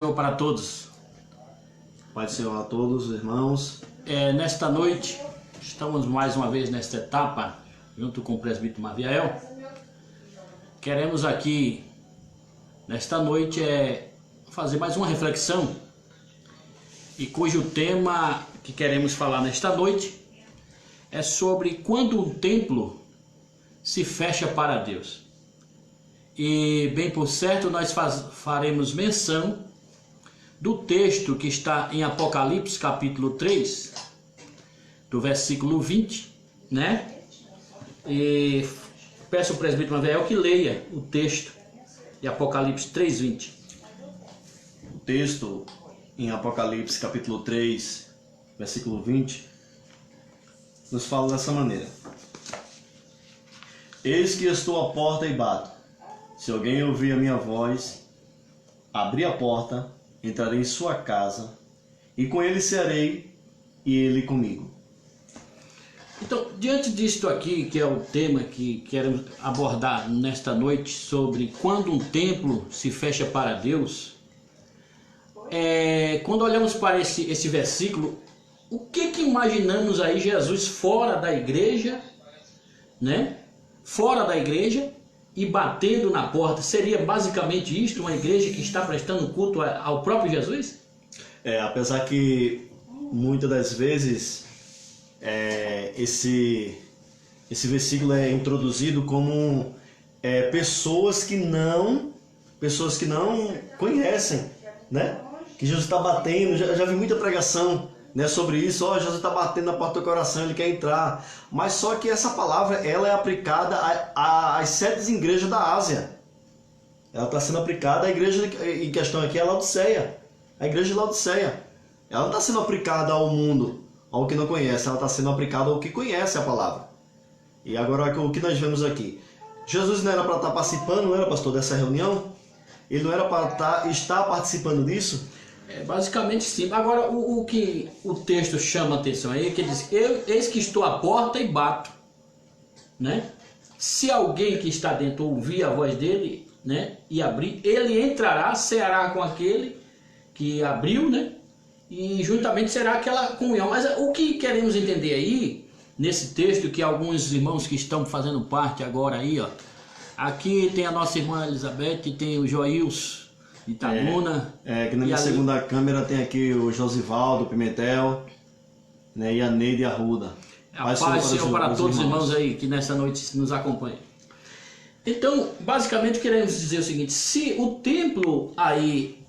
Senhor para todos. Pai do Senhor a todos, irmãos. Nesta noite, estamos mais uma vez nesta etapa, junto com o presbítero Maviel. Queremos aqui, nesta noite, fazer mais uma reflexão, e cujo tema que queremos falar nesta noite é sobre quando um templo se fecha para Deus. E bem por certo nós faremos menção do texto que está em Apocalipse capítulo 3, do versículo 20, né? E peço ao presbítero Maviel que leia o texto de Apocalipse 3:20. O texto em Apocalipse capítulo 3, versículo 20, nos fala dessa maneira: Eis que estou à porta e bato. Se alguém ouvir a minha voz, abrir a porta, entrarei em sua casa, e com ele serei, e ele comigo. Então, diante disto aqui, que é o tema que queremos abordar nesta noite, sobre quando um templo se fecha para Deus, quando olhamos para esse versículo, o que imaginamos aí Jesus fora da igreja, né? Fora da igreja e batendo na porta? Seria basicamente isto, uma igreja que está prestando culto ao próprio Jesus? Apesar que muitas das vezes esse versículo é introduzido como pessoas que não conhecem, né? Que Jesus está batendo. Já vi muita pregação, né, sobre isso. Jesus está batendo na porta do coração, ele quer entrar. Mas só que essa palavra ela é aplicada às 7 igrejas da Ásia. Ela está sendo aplicada à igreja em questão aqui, é a Laodiceia. A igreja de Laodiceia. Ela não está sendo aplicada ao mundo, ao que não conhece. Ela está sendo aplicada ao que conhece a palavra. E agora o que nós vemos aqui? Jesus não era para estar participando, não era, pastor, dessa reunião? Ele não era para estar participando disso? Basicamente sim. Agora, o que o texto chama a atenção aí é que ele diz: eis que estou à porta e bato, né? Se alguém que está dentro ouvir a voz dele, né, e abrir, ele entrará, ceará com aquele que abriu, né? E juntamente será aquela comunhão. Mas o que queremos entender aí, nesse texto, que alguns irmãos que estão fazendo parte agora aí, ó, aqui tem a nossa irmã Elizabeth, tem o Joils Itabuna. Que na minha segunda câmera tem aqui o Josivaldo Pimentel, né, e a Neide Arruda. A paz do Senhor para todos os irmãos aí que nessa noite nos acompanham. Então, basicamente queremos dizer o seguinte: se o templo aí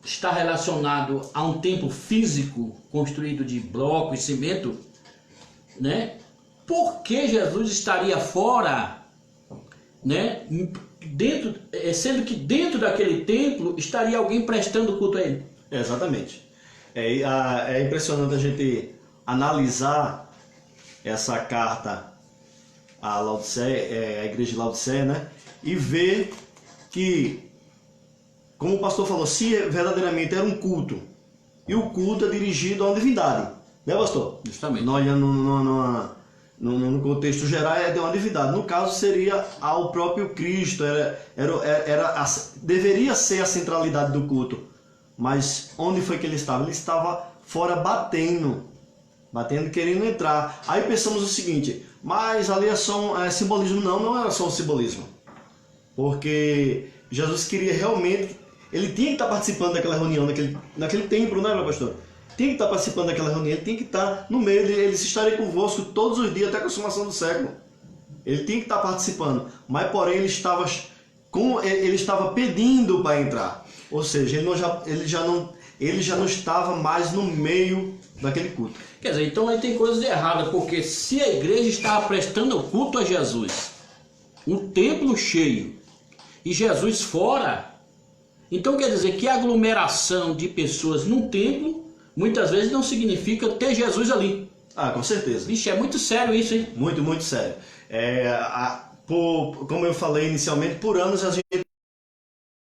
está relacionado a um templo físico construído de bloco e cimento, né? Por que Jesus estaria fora, né? Sendo que dentro daquele templo estaria alguém prestando culto a ele? Exatamente. É impressionante a gente analisar essa carta à Laodiceia, a igreja de Laodiceia, né? E ver que, como o pastor falou, se verdadeiramente era um culto, e o culto é dirigido a uma divindade, né, pastor? Justamente. Nós olhando no contexto geral é de uma divindade. No caso seria ao próprio Cristo, deveria ser a centralidade do culto. Mas onde foi que ele estava? Ele estava fora batendo, querendo entrar. Aí pensamos o seguinte: mas ali é só simbolismo. Não era só um simbolismo, porque Jesus queria realmente, ele tinha que estar participando daquela reunião, naquele templo, né, meu pastor? Tinha que estar participando daquela reunião, ele tinha que estar no meio, ele estaria convosco todos os dias até a consumação do século. Ele tinha que estar participando, mas porém ele estava pedindo para entrar. Ou seja, ele já não estava mais no meio daquele culto. Quer dizer, então aí tem coisas erradas, porque se a igreja estava prestando culto a Jesus, um templo cheio, e Jesus fora, então quer dizer que a aglomeração de pessoas num templo muitas vezes não significa ter Jesus ali. Com certeza. Vixe, é muito sério isso, hein? Muito, muito sério. Como eu falei inicialmente, por anos a gente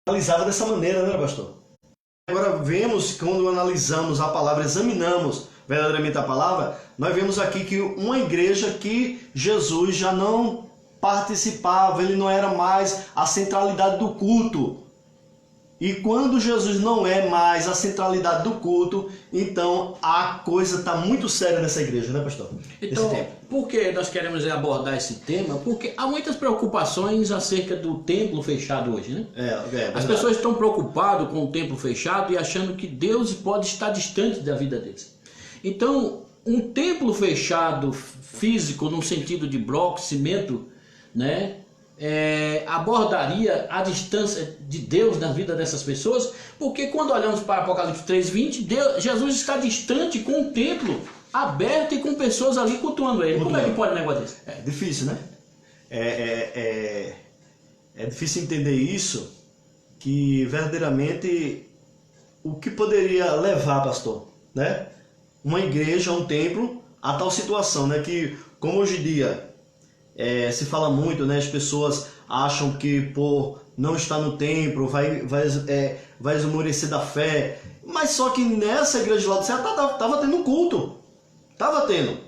analisava dessa maneira, né, pastor? Agora vemos, quando analisamos a palavra, examinamos verdadeiramente a palavra, nós vemos aqui que uma igreja que Jesus já não participava, ele não era mais a centralidade do culto. E quando Jesus não é mais a centralidade do culto, então a coisa está muito séria nessa igreja, né, pastor? Então, por que nós queremos abordar esse tema? Porque há muitas preocupações acerca do templo fechado hoje, né? As pessoas estão preocupadas com o templo fechado e achando que Deus pode estar distante da vida deles. Então, um templo fechado físico, no sentido de bloco, cimento, né? Abordaria a distância de Deus na vida dessas pessoas, porque quando olhamos para Apocalipse 3:20, Jesus está distante com o templo aberto e com pessoas ali cultuando ele. Como é que pode um negócio desse? É difícil, né? É difícil entender isso, que verdadeiramente o que poderia levar, pastor, né? Uma igreja, um templo, a tal situação, né? Que, como hoje em dia se fala muito, né? As pessoas acham que por não estar no templo vai esmorecer da fé. Mas só que nessa igreja de Laodiceia estava tendo um culto. Estava tendo.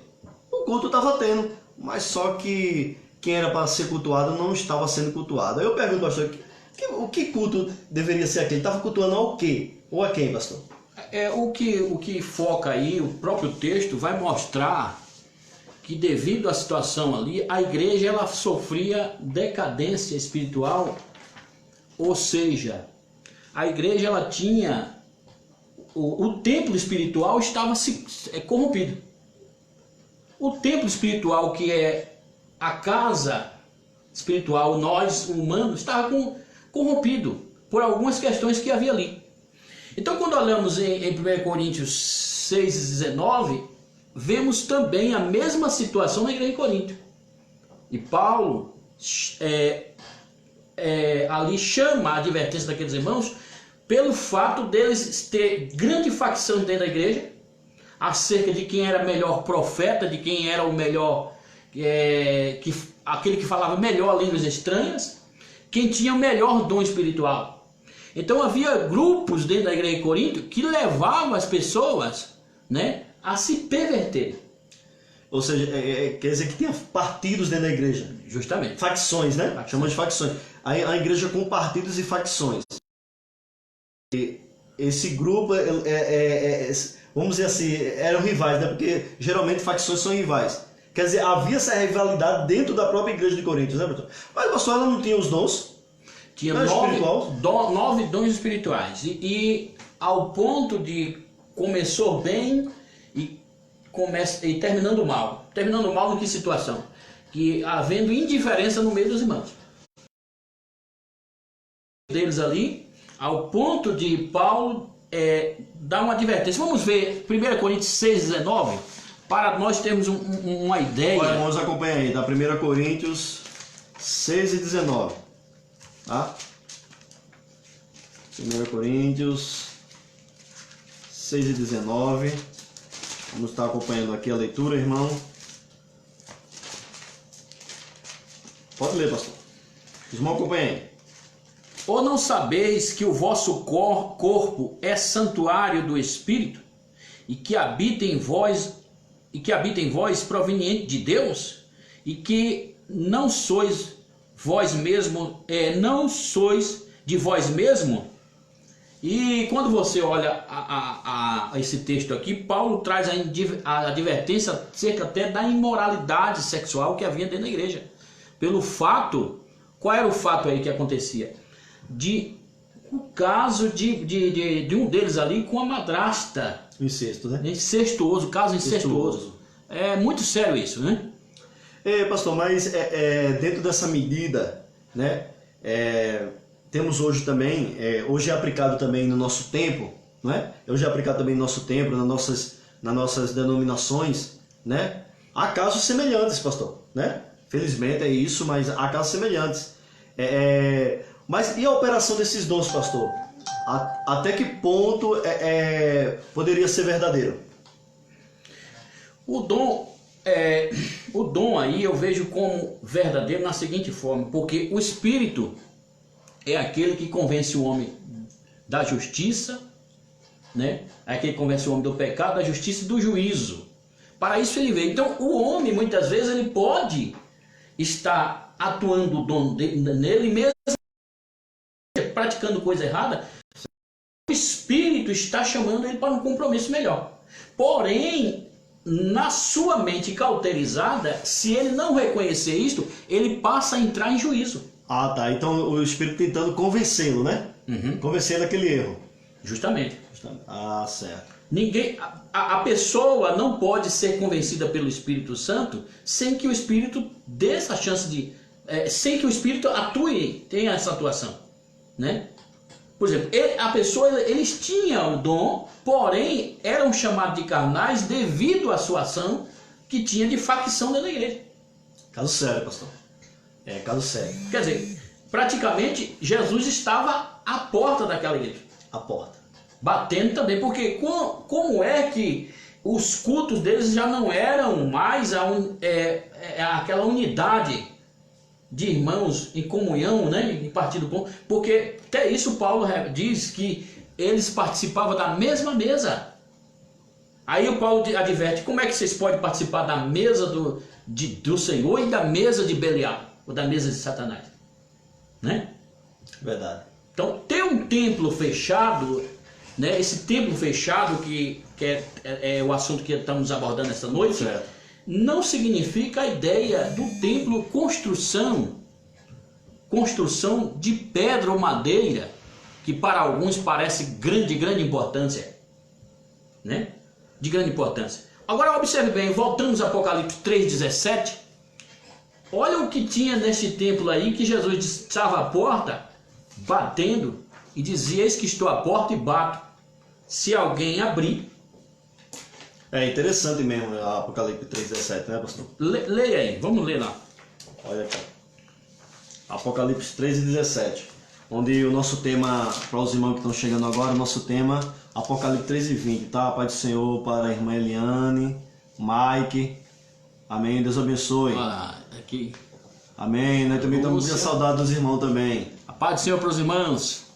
O culto estava tendo. Mas só que quem era para ser cultuado não estava sendo cultuado. Aí eu pergunto, pastor, o que culto deveria ser aquele? Estava cultuando ao quê? Ou a quem, pastor? O que foca aí, o próprio texto vai mostrar que devido à situação ali, a igreja ela sofria decadência espiritual, ou seja, a igreja ela tinha, o templo espiritual estava corrompido. O templo espiritual, que é a casa espiritual, nós humanos, estava corrompido por algumas questões que havia ali. Então, quando olhamos em 1 Coríntios 6:19, vemos também a mesma situação na igreja de Corinto. E Paulo ali chama a advertência daqueles irmãos pelo fato deles ter grande facção dentro da igreja, acerca de quem era melhor profeta, de quem era o melhor, aquele que falava melhor línguas estranhas, quem tinha o melhor dom espiritual. Então havia grupos dentro da igreja de Corinto que levavam as pessoas, né, a se perverterem. Ou seja, quer dizer que tinha partidos dentro da igreja. Justamente. Facções, né? Chamamos de facções. A igreja com partidos e facções. E esse grupo, vamos dizer assim, eram rivais, né? Porque geralmente facções são rivais. Quer dizer, havia essa rivalidade dentro da própria igreja de Corinto, né, pastor? Mas, pastor, ela não tinha os dons? Tinha 9 dons espirituais. E ao ponto de começou bem e terminando mal. Terminando mal em que situação? Que havendo indiferença no meio dos irmãos. Deles ali, ao ponto de Paulo dar uma advertência. Vamos ver 1 Coríntios 6:19, para nós termos uma ideia. Olha, vamos acompanhar aí, da 1 Coríntios 6:19. Tá? 1 Coríntios 6:19. Vamos estar acompanhando aqui a leitura, irmão. Pode ler, pastor. Irmão, acompanha aí. Ou não sabeis que o vosso corpo é santuário do Espírito, e que habita em vós proveniente de Deus, e que não sois vós mesmo, não sois de vós mesmo? E quando você olha a esse texto aqui, Paulo traz a advertência acerca até da imoralidade sexual que havia dentro da igreja. Pelo fato, qual era o fato aí que acontecia? O caso de um deles ali com a madrasta. Incesto, né? Incestuoso, caso incestuoso. É muito sério isso, né? Pastor, mas dentro dessa medida, né? Temos hoje também, hoje é aplicado também no nosso tempo, né? Hoje é aplicado também no nosso tempo, nas nossas denominações, né? Há casos semelhantes, pastor, né? Felizmente é isso, mas há casos semelhantes. Mas e a operação desses dons, pastor? Até que ponto poderia ser verdadeiro? O dom aí eu vejo como verdadeiro na seguinte forma, porque o Espírito é aquele que convence o homem da justiça, né? É aquele que convence o homem do pecado, da justiça e do juízo. Para isso ele veio. Então o homem muitas vezes ele pode estar atuando o dom nele mesmo, praticando coisa errada, Espírito está chamando ele para um compromisso melhor. Porém, na sua mente cauterizada, se ele não reconhecer isto, ele passa a entrar em juízo. Ah, tá. Então o Espírito tentando convencê-lo, né? Convencê-lo daquele erro. Justamente. Ah, certo. A pessoa não pode ser convencida pelo Espírito Santo sem que o Espírito dê essa chance de... sem que o Espírito atue, tenha essa atuação, né? Por exemplo, eles tinham o dom, porém eram chamados de carnais devido à sua ação que tinha de facção dentro da igreja. Caso sério, pastor. Caso sério. Quer dizer, praticamente Jesus estava à porta daquela igreja. A porta. Batendo também, porque como é que os cultos deles já não eram mais aquela unidade de irmãos em comunhão, né, em partido bom, porque até isso Paulo diz que eles participavam da mesma mesa. Aí o Paulo adverte, como é que vocês podem participar da mesa do Senhor e da mesa de Belial, ou da mesa de Satanás, né? Verdade. Então ter um templo fechado, né, esse templo fechado que é o assunto que estamos abordando esta noite, Certo. Não significa a ideia do templo construção de pedra ou madeira, que para alguns parece de grande importância, né? De grande importância. Agora observe bem, voltamos a Apocalipse 3,17. Olha o que tinha nesse templo aí, que Jesus estava à porta, batendo, e dizia, eis que estou à porta e bato. Se alguém abrir... É interessante mesmo a Apocalipse 3,17, né, pastor? Leia aí, vamos ler lá. Olha aqui. Apocalipse 13:17, onde o nosso tema, para os irmãos que estão chegando agora, o nosso tema, Apocalipse 13:20, tá? Paz do Senhor para a irmã Eliane, Mike, amém, Deus abençoe. Ah, aqui. Amém, nós também estamos com saudade dos irmãos também. A paz do Senhor para os irmãos.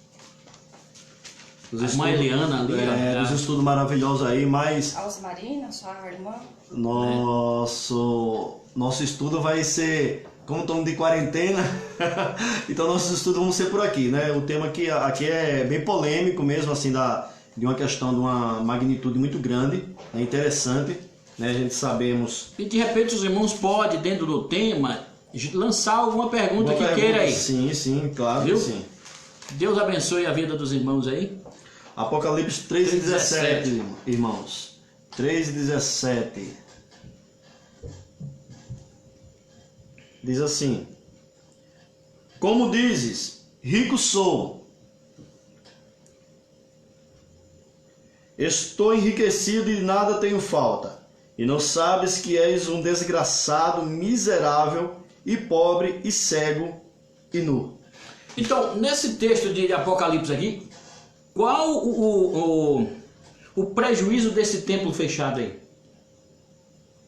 A irmã Eliana ali. Dos estudos maravilhosos aí, mas... Alzmarina, sua irmã. Nosso estudo vai ser... Como estamos de quarentena, então nossos estudos vão ser por aqui, né? O tema aqui é bem polêmico mesmo, assim, de uma questão de uma magnitude muito grande, é interessante, né? A gente sabemos... E de repente os irmãos podem, dentro do tema, lançar alguma pergunta queira aí. Sim, claro. Viu? Que sim. Deus abençoe a vida dos irmãos aí. Apocalipse 3:17, irmãos. 3:17. Diz assim: como dizes, rico sou, estou enriquecido e nada tenho falta, e não sabes que és um desgraçado, miserável e pobre e cego e nu. Então, nesse texto de Apocalipse aqui, qual o prejuízo desse templo fechado aí?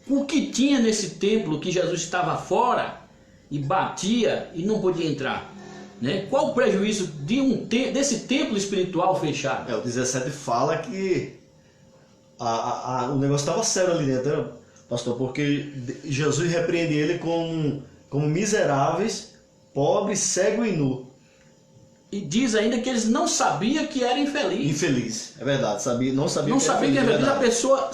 O que tinha nesse templo que Jesus estava fora e batia e não podia entrar, né? Qual o prejuízo desse templo espiritual fechado? O 17 fala que o negócio estava sério ali dentro, né, pastor? Porque Jesus repreende ele como miseráveis, pobres, cego e nu. E diz ainda que eles não sabiam que era infeliz. Infeliz, é verdade. Não sabia que era infeliz. A pessoa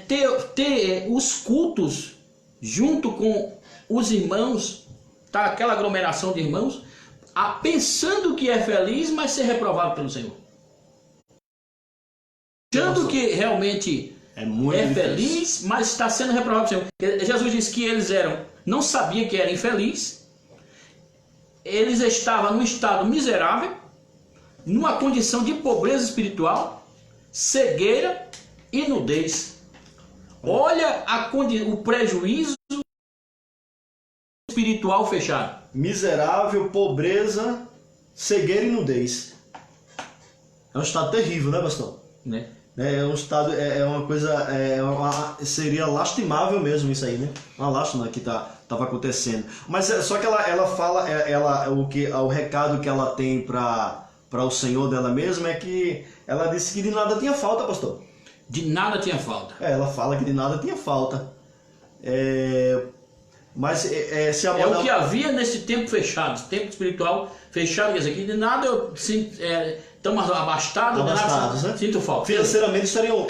ter os cultos junto com os irmãos, tá, aquela aglomeração de irmãos, pensando que é feliz, mas ser reprovado pelo Senhor. Achando que realmente é feliz, mas está sendo reprovado pelo Senhor. Jesus disse que eles não sabiam que era infeliz, eles estavam num estado miserável, numa condição de pobreza espiritual, cegueira e nudez. Olha o prejuízo espiritual fechado. Miserável, pobreza, cegueira e nudez. É um estado terrível, né, pastor? Né? É um estado, uma coisa, seria lastimável mesmo isso aí, né? Uma lástima que estava acontecendo. Mas só que ela fala, o recado que ela tem para o Senhor dela mesma é que ela disse que de nada tinha falta, pastor. De nada tinha falta. Ela fala que de nada tinha falta. Mas se abordar... É o que havia nesse tempo fechado, esse tempo espiritual fechado, quer dizer, que de nada estamos abastados, Abastados, né? né? Sinto falta. Financeiramente estariam...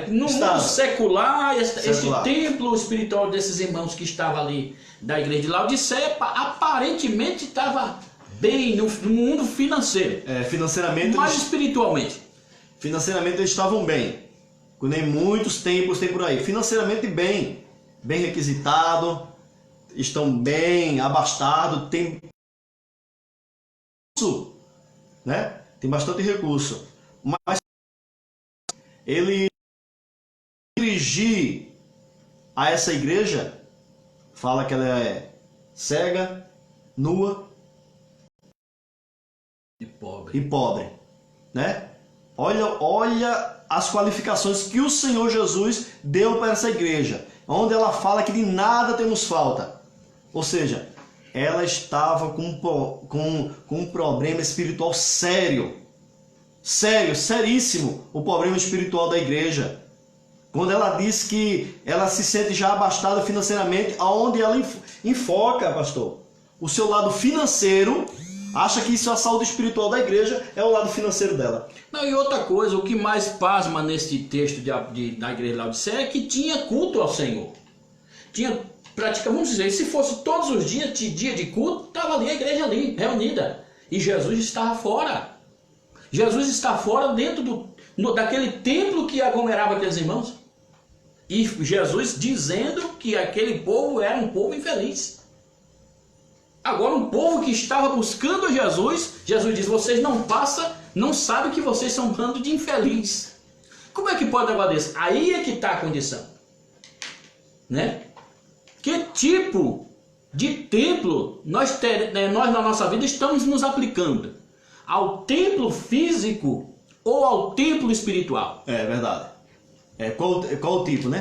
No mundo secular, esse Secular. templo espiritual desses irmãos que estava ali da igreja de Laodiceia, aparentemente estava bem no mundo financeiro, financeiramente, mas espiritualmente. financeiramente eles estavam bem. Nem muitos templos tem por aí. Financeiramente bem requisitado, estão bem abastados, tem recurso, né? Tem bastante recurso. Mas ele dirigir a essa igreja, fala que ela é cega, nua E e pobre, né? Olha as qualificações que o Senhor Jesus deu para essa igreja, onde ela fala que de nada temos falta. Ou seja, ela estava com um problema espiritual sério. Seríssimo o problema espiritual da igreja. Quando ela diz que ela se sente já abastada financeiramente, aonde ela enfoca, pastor, o seu lado financeiro, acha que isso é a saúde espiritual da igreja, é o lado financeiro dela. Não, e outra coisa, o que mais pasma nesse texto da igreja de Laodiceia é que tinha culto ao Senhor. Tinha prática, vamos dizer, se fosse todos os dias, dia de culto, estava ali a igreja ali, reunida. E Jesus estava fora. Jesus está fora dentro daquele templo que aglomerava aqueles irmãos. E Jesus dizendo que aquele povo era um povo infeliz. Agora um povo que estava buscando Jesus, Jesus diz, vocês não sabem que vocês são um bando de infeliz. Como é que pode agora desse? Aí é que está a condição. Né? Que tipo de templo nós na nossa vida estamos nos aplicando? Ao templo físico ou ao templo espiritual? É verdade. Qual o tipo, né?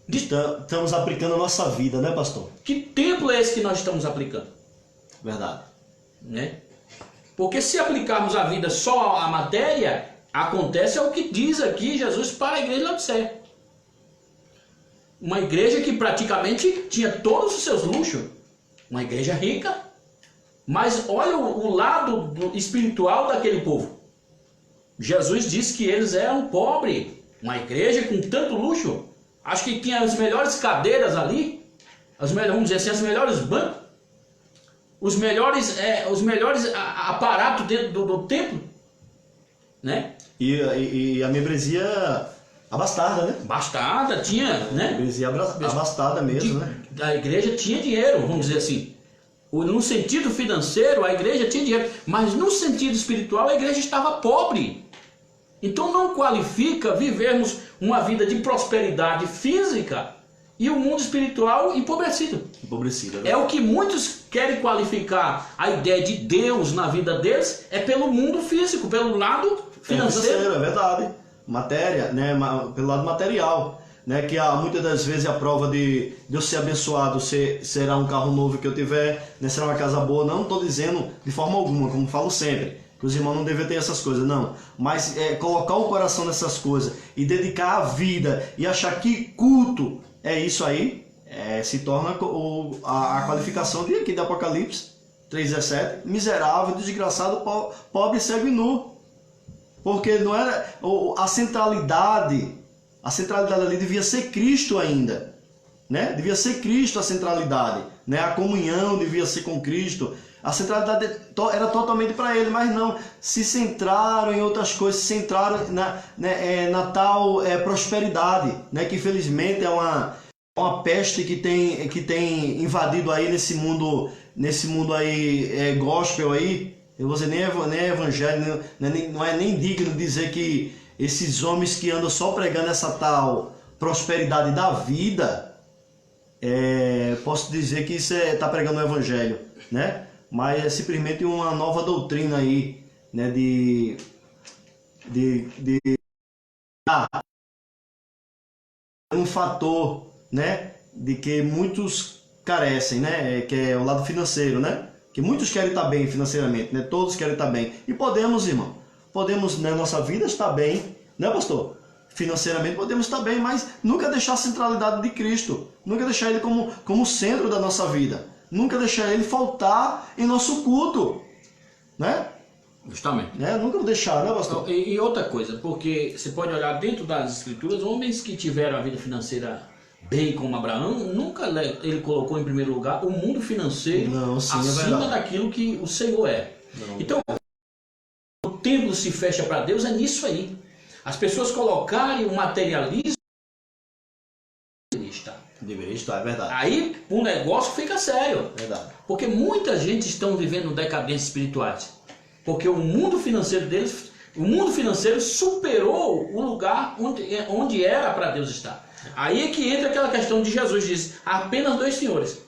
Estamos aplicando a nossa vida, né, pastor? Que templo é esse que nós estamos aplicando? Verdade. Né? Porque se aplicarmos a vida só à matéria, acontece o que diz aqui Jesus para a igreja de Laodiceia. Uma igreja que praticamente tinha todos os seus luxos. Uma igreja rica. Mas olha o lado espiritual daquele povo. Jesus disse que eles eram pobres. Uma igreja com tanto luxo. Acho que tinha as melhores cadeiras ali. Vamos dizer assim, os melhores bancos. Os melhores aparatos dentro do templo. Né? E a membresia abastada, né? Bastada, tinha, né? Membresia abastada mesmo, né? A igreja tinha dinheiro, vamos dizer assim. No sentido financeiro, a igreja tinha dinheiro. Mas no sentido espiritual, a igreja estava pobre. Então não qualifica vivermos uma vida de prosperidade física e o mundo espiritual empobrecido. Né? É o que muitos querem qualificar a ideia de Deus na vida deles, é pelo mundo físico, pelo lado financeiro. É verdade. Matéria, né? Pelo lado material. Né? Que muitas das vezes a prova de eu ser abençoado será um carro novo que eu tiver, né? Será uma casa boa. Não estou dizendo de forma alguma, como falo sempre, que os irmãos não devem ter essas coisas, não. Mas colocar o coração nessas coisas e dedicar a vida e achar que culto é isso aí, se torna a qualificação de Apocalipse 3,17, miserável, desgraçado, pobre, cego e nu. Porque não era a centralidade ali devia ser Cristo ainda, né? Devia ser Cristo a centralidade, né? A comunhão devia ser com Cristo. A centralidade era totalmente para ele, mas não. Se centraram em outras coisas, se centraram na tal prosperidade, né? Que infelizmente é uma peste que tem invadido aí nesse mundo aí gospel aí. Eu vou dizer, nem é evangelho, não é nem digno dizer que esses homens que andam só pregando essa tal prosperidade da vida, posso dizer que isso está pregando o evangelho, né? Mas é simplesmente uma nova doutrina aí, né? Um fator, né? De que muitos carecem, né? Que é o lado financeiro, né? Que muitos querem estar bem financeiramente, né? Todos querem estar bem. E podemos, irmão, na nossa vida estar bem, né, pastor? Financeiramente podemos estar bem, mas nunca deixar a centralidade de Cristo. Nunca deixar Ele como centro da nossa vida. Nunca deixar Ele faltar em nosso culto, né? Justamente. Né? Nunca vou deixar, né, pastor? E outra coisa, porque você pode olhar dentro das escrituras, homens que tiveram a vida financeira bem como Abraão, nunca ele colocou em primeiro lugar o mundo financeiro Não, sim, acima daquilo que o Senhor é. Não. Então, o templo se fecha para Deus é nisso aí. As pessoas colocarem o materialismo Deveria estar, é verdade. aí o negócio fica sério. Verdade. Porque muita gente estão vivendo decadências espirituais. Porque o mundo financeiro deles, o mundo financeiro superou o lugar onde era para Deus estar. Aí é que entra aquela questão de Jesus diz, apenas dois senhores,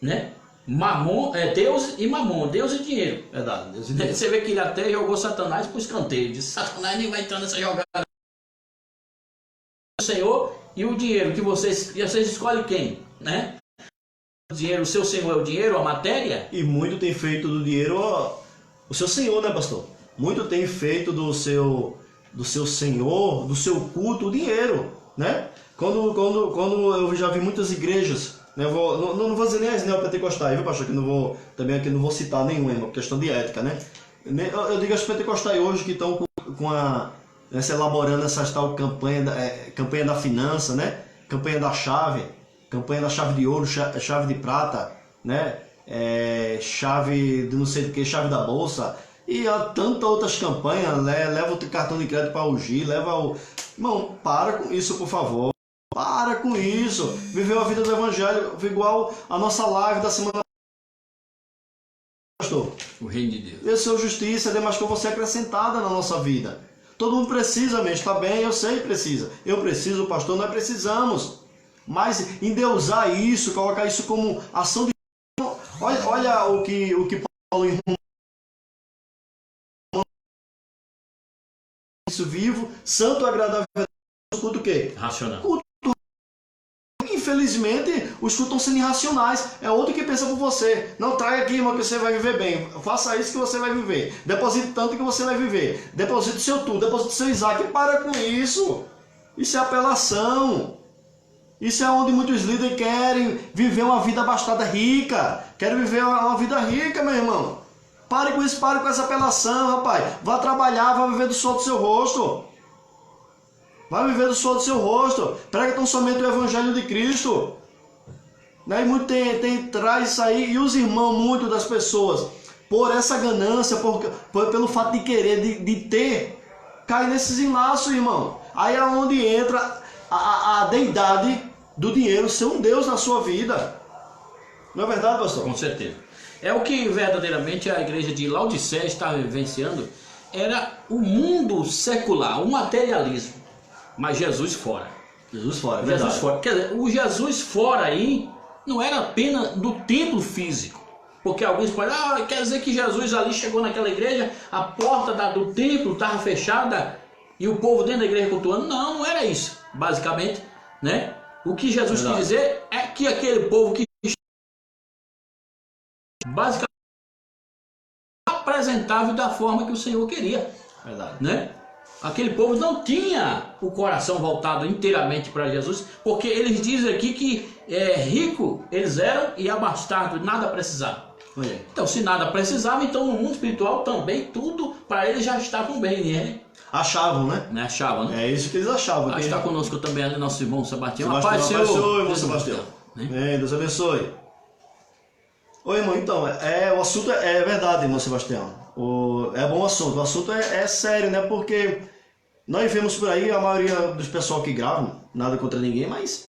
né? Mamon, Deus e Mamon, Deus e dinheiro. Verdade. Deus e Deus. Você vê que ele até jogou Satanás para o escanteio. Disse, Satanás nem vai entrar nessa jogada. O Senhor e o dinheiro, que vocês escolhem quem, né? O dinheiro, o seu Senhor é o dinheiro, a matéria? E muito tem feito do dinheiro o seu Senhor, né, pastor? Muito tem feito do seu Senhor, do seu culto, o dinheiro, né? Quando eu já vi muitas igrejas, né, não vou dizer nem as neopentecostais, viu, pastor? Que não vou, também aqui não vou citar nenhuma, é uma questão de ética, né? Eu digo as pentecostais hoje que estão se elaborando essa tal campanha da finança, né? Campanha da chave de ouro, chave de prata, né? Chave de não sei do que, chave da bolsa, e há tantas outras campanhas, né? Leva o cartão de crédito para ugir, Irmão, para com isso, por favor. Para com isso. Viveu a vida do evangelho igual a nossa live da semana. Pastor, O reino de Deus. esse é o justiça, é demais que você acrescentada na nossa vida. Todo mundo precisa mesmo, está bem, eu sei que precisa. Eu preciso, pastor, nós precisamos. Mas endeusar isso, colocar isso como ação de... Olha o que Paulo em isso vivo, santo, agradável a Deus, culto o quê? Racional. Culto. Infelizmente, os cultos estão sendo irracionais. É outro que pensa por você. Não, traga aqui, irmão, que você vai viver bem. Faça isso que você vai viver. Deposite tanto que você vai viver. Deposite seu tudo, deposite seu Isaac. Para com isso. Isso é apelação. Isso é onde muitos líderes querem viver uma vida abastada rica. Querem viver uma vida rica, meu irmão. Pare com isso, pare com essa apelação, rapaz. Vá trabalhar, vá viver do suor do seu rosto. Vai viver do suor do seu rosto. Prega tão somente o Evangelho de Cristo. Né? E muito traz isso aí. E os irmãos, muito das pessoas, por essa ganância, pelo fato de querer, de ter, cai nesses enlaços, irmão. Aí é onde entra a deidade do dinheiro ser um Deus na sua vida. Não é verdade, pastor? Com certeza. É o que verdadeiramente a igreja de Laodiceia estava vivenciando. Era o mundo secular, o materialismo. Mas Jesus fora. Jesus fora, é Jesus verdade. fora. Quer dizer, o Jesus fora aí não era apenas do templo físico. Porque alguns podem, quer dizer que Jesus ali chegou naquela igreja, a porta do templo estava fechada e o povo dentro da igreja cultuando. Não, não era isso. Basicamente, né? O que Jesus quis dizer é que aquele povo que basicamente apresentável da forma que o Senhor queria. Verdade. Né? Aquele povo não tinha o coração voltado inteiramente para Jesus, porque eles dizem aqui que rico eles eram e abastados, nada precisavam. Então, se nada precisava, então no mundo espiritual também tudo para eles já estavam bem, né? Achavam, né? Achavam, né? É isso que eles achavam. Aí está conosco também ali nosso irmão Sebastião. Sebastião, Paz, Senhor, irmão Deus Sebastião. né? Deus abençoe. Oi, irmão, então, o assunto é verdade, irmão Sebastião. É bom assunto. O assunto é sério, né? Porque nós vemos por aí a maioria dos pessoal que gravam, nada contra ninguém, mas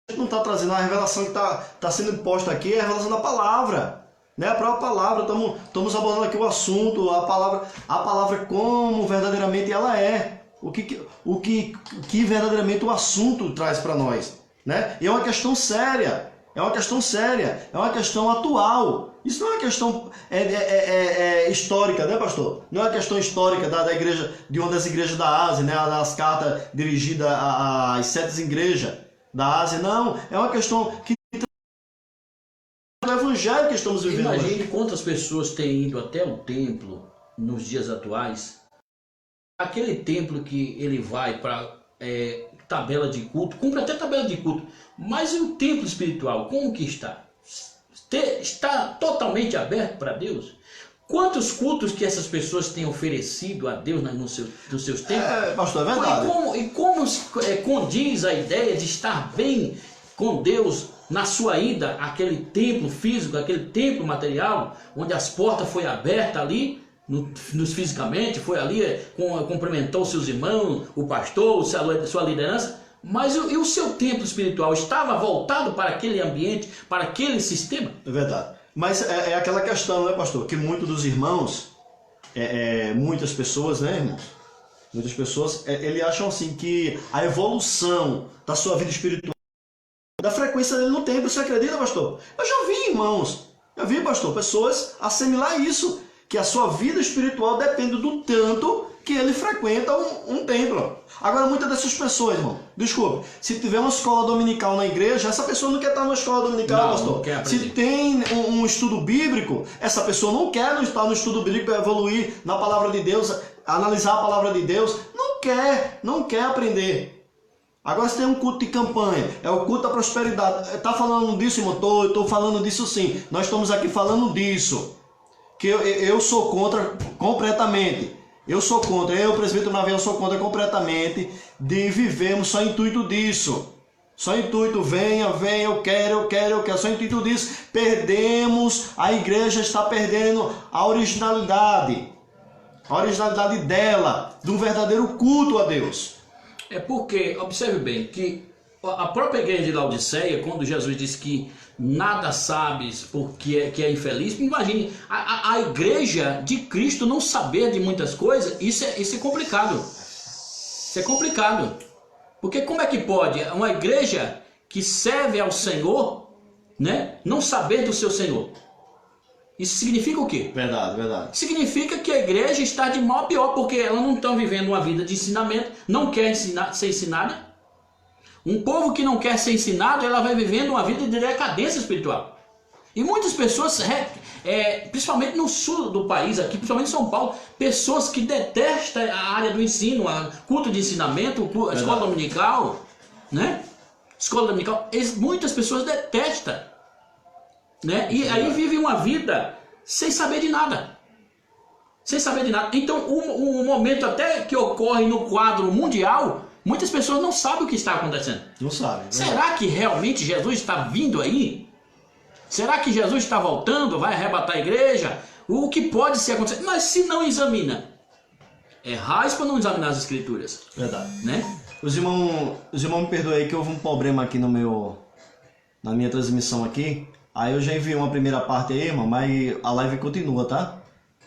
a gente não está trazendo a revelação que está sendo imposta aqui, é a revelação da palavra. Né? A própria palavra, estamos abordando aqui o assunto, a palavra como verdadeiramente ela é. O que verdadeiramente o assunto traz para nós. Né? E é uma questão séria. É uma questão séria, é uma questão atual. Isso não é uma questão histórica, né, pastor? Não é uma questão histórica da igreja, de uma das igrejas da Ásia, né, das cartas dirigidas às 7 igrejas da Ásia. Não, é uma questão que do evangelho que estamos vivendo. Imagine quantas pessoas têm ido até o templo nos dias atuais. Aquele templo que ele vai para tabela de culto, cumpre até tabela de culto, mas e o templo espiritual, como que está? Está totalmente aberto para Deus? Quantos cultos que essas pessoas têm oferecido a Deus nos seus tempos? Pastor, é verdade. E como condiz a ideia de estar bem com Deus na sua ida àquele templo físico, aquele templo material, onde as portas foram abertas ali, fisicamente, foi ali, cumprimentou seus irmãos, o pastor, sua liderança, mas e o seu templo espiritual estava voltado para aquele ambiente, para aquele sistema? É verdade. Mas é aquela questão, né, pastor? Que muitos dos irmãos, muitas pessoas, né, irmãos? Muitas pessoas, eles acham assim que a evolução da sua vida espiritual, da frequência dele no templo, você acredita, pastor? Eu já vi, irmãos, pastor, pessoas assimilar isso, que a sua vida espiritual depende do tanto que ele frequenta um templo. Agora, muitas dessas pessoas, irmão, desculpe, se tiver uma escola dominical na igreja, essa pessoa não quer estar numa escola dominical, pastor. Se tem um estudo bíblico, essa pessoa não quer estar no estudo bíblico para evoluir na palavra de Deus, analisar a palavra de Deus, não quer aprender. Agora, se tem um culto de campanha, é o culto da prosperidade, está falando disso, irmão? Estou falando disso sim, nós estamos aqui falando disso, que eu sou contra completamente. Eu sou contra, presbítero Naviel, eu sou contra completamente de vivermos só intuito disso. Só intuito, venha, eu quero, só intuito disso. Perdemos, a igreja está perdendo a originalidade dela, do verdadeiro culto a Deus. É porque, observe bem, que a própria igreja de Laodiceia, quando Jesus disse que nada sabes porque que é infeliz, imagine, a igreja de Cristo não saber de muitas coisas, isso é complicado. Isso é complicado. Porque como é que pode uma igreja que serve ao Senhor, né, não saber do seu Senhor? Isso significa o quê? Verdade. Significa que a igreja está de mal a pior, porque ela não está vivendo uma vida de ensinamento, não quer ser ensinada. Um povo que não quer ser ensinado, ela vai vivendo uma vida de decadência espiritual. E muitas pessoas, principalmente no sul do país, aqui, principalmente em São Paulo, pessoas que detestam a área do ensino, a culto de ensinamento, a escola dominical, né? Escola dominical, muitas pessoas detestam, né? E aí vivem uma vida sem saber de nada. Então, o momento até que ocorre no quadro mundial, muitas pessoas não sabem o que está acontecendo. Não sabem. Será que realmente Jesus está vindo aí? Será que Jesus está voltando? Vai arrebatar a igreja? O que pode ser acontecer? Mas se não examina, errais para não examinar as escrituras. Verdade. Né? Os irmãos me perdoem aí que houve um problema aqui na minha transmissão aqui. Aí eu já enviei uma primeira parte aí, irmão, mas a live continua, tá?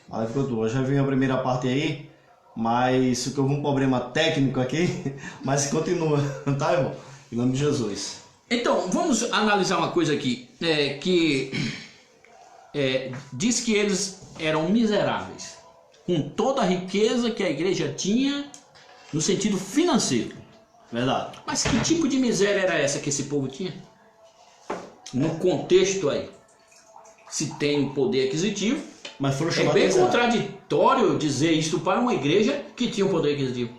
A live continua. Eu já enviei a primeira parte aí, mas houve um problema técnico aqui, mas continua, tá, irmão? Em nome de Jesus. Então, vamos analisar uma coisa aqui, diz que eles eram miseráveis, com toda a riqueza que a igreja tinha no sentido financeiro. Verdade. Mas que tipo de miséria era essa que esse povo tinha? No contexto aí, se tem um poder aquisitivo, mas foram é bem contraditório dizer isso para uma igreja que tinha um poder aquisitivo.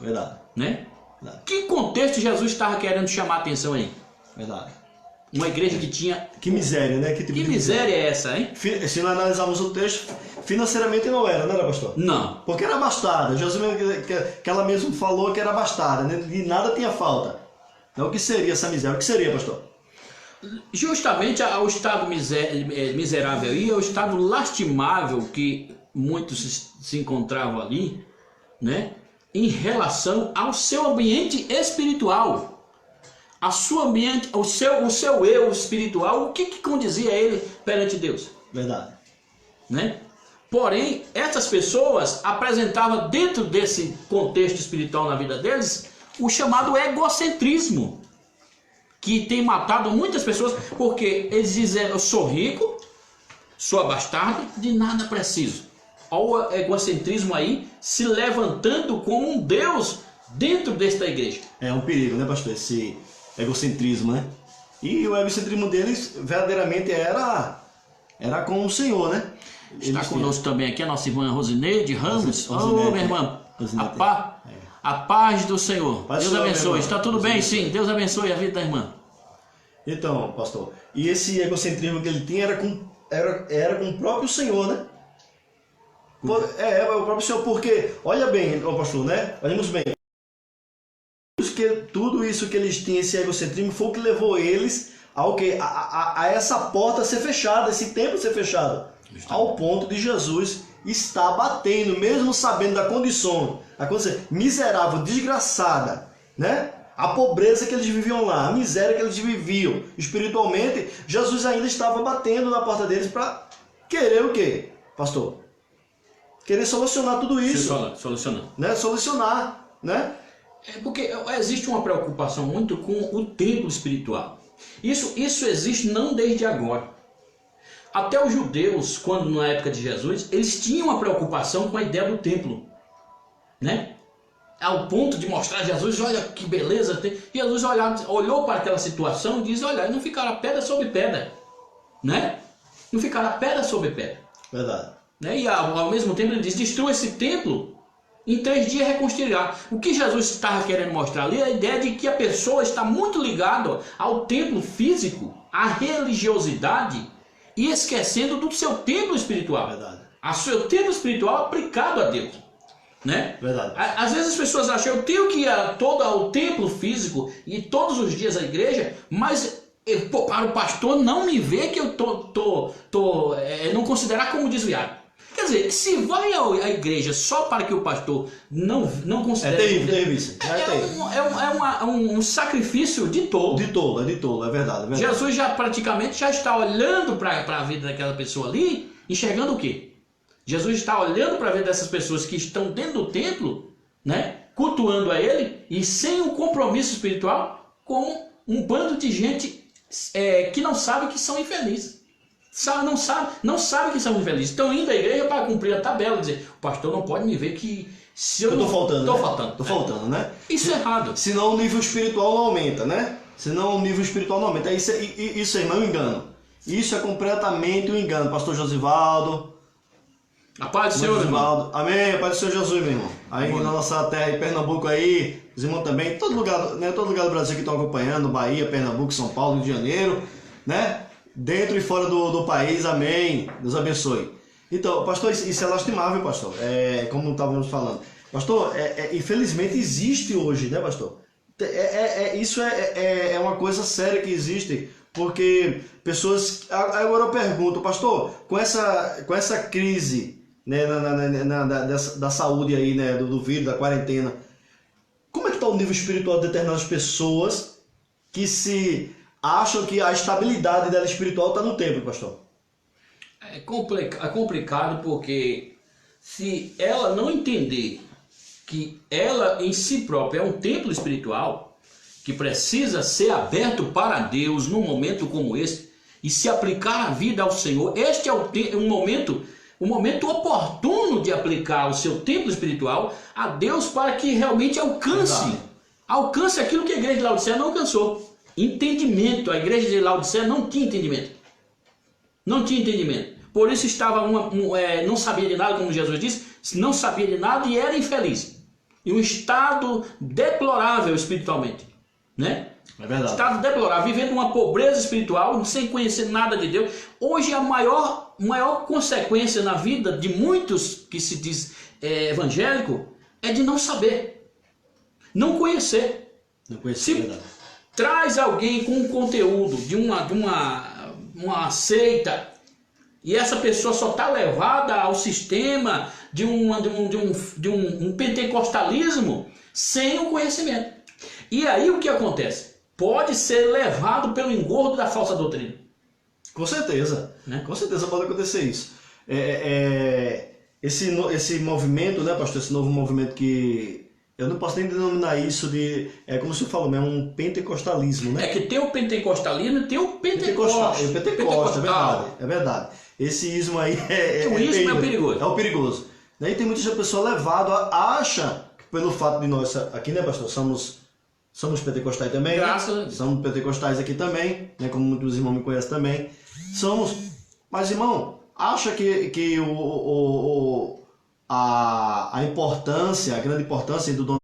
Verdade. Né? Verdade. Que contexto Jesus estava querendo chamar a atenção aí? Verdade. Uma igreja que tinha... Que miséria, né? Que miséria é essa, hein? Se nós analisarmos o texto, financeiramente não era, pastor? Não. Porque era abastada. Jesus, que ela mesmo falou que era abastada, né? De nada tinha falta. Então, o que seria essa miséria? O que seria, pastor? Justamente o estado miserável aí é o estado lastimável que muitos se encontravam ali, né, em relação ao seu ambiente espiritual, o seu eu espiritual, o que condizia ele perante Deus. Verdade. Né? Porém, essas pessoas apresentavam dentro desse contexto espiritual na vida deles o chamado egocentrismo, que tem matado muitas pessoas, porque eles dizem, eu sou rico, sou abastado, de nada preciso. Olha o egocentrismo aí se levantando como um Deus dentro desta igreja. É um perigo, né, pastor? Esse egocentrismo, né? E o egocentrismo deles verdadeiramente era com o Senhor, né? Está conosco também aqui a nossa irmã Rosineide Ramos. Rosineide, minha irmã, a paz do Senhor. Deus abençoe. Está tudo bem? Sim. Deus abençoe a vida da irmã. Então, pastor, e esse egocentrismo que ele tinha era com o próprio Senhor, né? O próprio Senhor, porque, olha bem, ó pastor, né? Olhamos bem. Tudo isso que eles tinham, esse egocentrismo, foi o que levou eles ao que? A essa porta ser fechada, esse templo ser fechado. Ao ponto de Jesus estar batendo, mesmo sabendo da condição miserável, desgraçada, né? A pobreza que eles viviam lá, a miséria que eles viviam espiritualmente, Jesus ainda estava batendo na porta deles para querer o quê, pastor? Querer solucionar tudo isso. Solucionar. Né? Solucionar, né? É porque existe uma preocupação muito com o templo espiritual. Isso existe não desde agora. Até os judeus, quando na época de Jesus, eles tinham uma preocupação com a ideia do templo, né? Ao ponto de mostrar a Jesus, olha que beleza tem. Jesus olhou para aquela situação e disse, olha, não ficará pedra sobre pedra, né? Não ficará pedra sobre pedra. Verdade. Né? E ao mesmo tempo ele diz, destrua esse templo, em 3 dias reconstruirá. O que Jesus estava querendo mostrar ali é a ideia de que a pessoa está muito ligada ao templo físico, à religiosidade, e esquecendo do seu templo espiritual. Verdade. O seu templo espiritual aplicado a Deus. Né? Verdade. Às vezes as pessoas acham, eu tenho que ir todo ao templo físico e todos os dias à igreja, mas para o pastor não me ver que eu não considerar como desviado. Quer dizer, se vai à igreja só para que o pastor não considere... É terrível isso. É um sacrifício de tolo. De tolo, é verdade. Jesus praticamente já está olhando para a vida daquela pessoa ali, enxergando o quê? Jesus está olhando para a vida dessas pessoas que estão dentro do templo, né, cultuando a ele, e sem um compromisso espiritual, como um bando de gente que não sabe que são infelizes. Não sabe que são infelizes. Estão indo à igreja para cumprir a tabela, dizer, o pastor não pode me ver que se eu estou faltando. Estou faltando, né? Isso é errado. Senão o nível espiritual não aumenta, né? Isso aí não é um engano. Isso é completamente um engano. Pastor Josivaldo. A paz do Senhor, irmão. Amém. A paz do Senhor Jesus, meu irmão. Aí na nossa terra, em Pernambuco aí, os irmãos também, todo lugar, né? Todo lugar do Brasil que estão acompanhando, Bahia, Pernambuco, São Paulo, Rio de Janeiro, né? Dentro e fora do país, amém. Deus abençoe. Então, pastor, isso é lastimável, pastor. Como estávamos falando. Pastor, infelizmente existe hoje, né, pastor? Isso é uma coisa séria que existe, porque pessoas... Agora eu pergunto, pastor, com essa crise, né, da saúde aí, né, do vírus, da quarentena, como é que está o nível espiritual de determinadas pessoas que se acham que a estabilidade dela espiritual está no templo, pastor? É complicado porque se ela não entender que ela em si própria é um templo espiritual que precisa ser aberto para Deus num momento como esse e se aplicar a vida ao Senhor, este é um momento oportuno de aplicar o seu templo espiritual a Deus para que realmente alcance aquilo que a igreja de Laodiceia não alcançou. Entendimento. A igreja de Laodiceia não tinha entendimento. Não tinha entendimento. Por isso estava não sabia de nada, como Jesus disse, não sabia de nada e era infeliz. Em um estado deplorável espiritualmente. Né? É verdade. Estado deplorável, vivendo uma pobreza espiritual, sem conhecer nada de Deus. Hoje a maior consequência na vida de muitos que se diz evangélico é de não saber. Não conhecer. Não conhecer, é verdade. Traz alguém com um conteúdo de uma seita e essa pessoa só está levada ao sistema de um pentecostalismo sem o conhecimento. E aí o que acontece? Pode ser levado pelo engordo da falsa doutrina. Com certeza, né? Com certeza pode acontecer isso. Esse movimento, né, pastor? Esse novo movimento que... Eu não posso nem denominar isso de... como o senhor falou, é um pentecostalismo, né? É que tem o pentecostalismo e tem o pentecostal. É verdade. Esse ismo aí o ismo é perigoso. É o perigoso. Daí tem muita pessoa levada, acha que pelo fato de nós aqui, né, pastor, somos pentecostais também. Graças a Deus. Somos pentecostais aqui também, né, como muitos irmãos me conhecem também. Mas irmão, acha que a importância, a grande importância do dono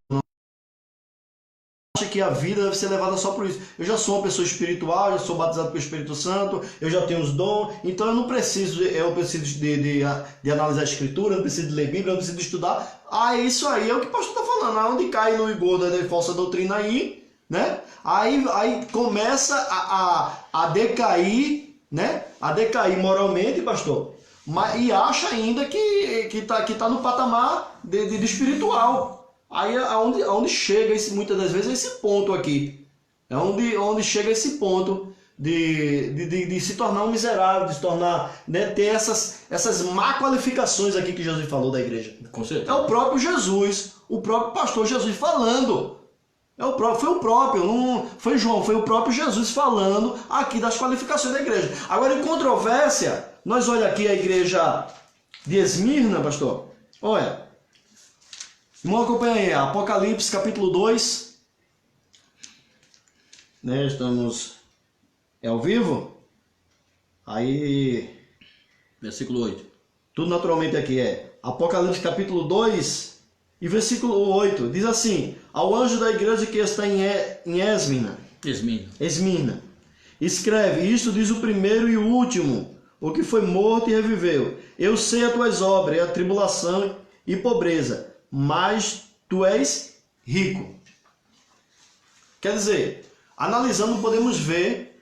que a vida deve ser levada só por isso. Eu já sou uma pessoa espiritual, já sou batizado pelo Espírito Santo, eu já tenho os dons, então eu não preciso, de analisar a Escritura, eu não preciso de ler Bíblia, eu não preciso de estudar. Isso aí é o que o pastor está falando. Onde cai no igor da falsa doutrina aí, né? Aí começa a decair, né? A decair moralmente, pastor, e acha ainda que tá no patamar de espiritual. Aí é onde chega muitas das vezes esse ponto aqui. É onde chega esse ponto de se tornar um miserável, de se tornar, né, ter essas má qualificações aqui que Jesus falou da igreja. Com certeza. É o próprio Jesus, o próprio pastor Jesus falando. Foi o próprio, não foi João, foi o próprio Jesus falando aqui das qualificações da igreja. Agora, em controvérsia, nós olha aqui a igreja de Esmirna, pastor. Olha. Irmão, acompanha aí, Apocalipse capítulo 2. Né, estamos ao vivo. Aí. Versículo 8. Tudo naturalmente aqui é Apocalipse capítulo 2 e versículo 8. Diz assim: ao anjo da igreja que está em Esmirna, escreve: isto diz o primeiro e o último, o que foi morto e reviveu. Eu sei as tuas obras, a tribulação e pobreza, mas tu és rico. Quer dizer, analisando, podemos ver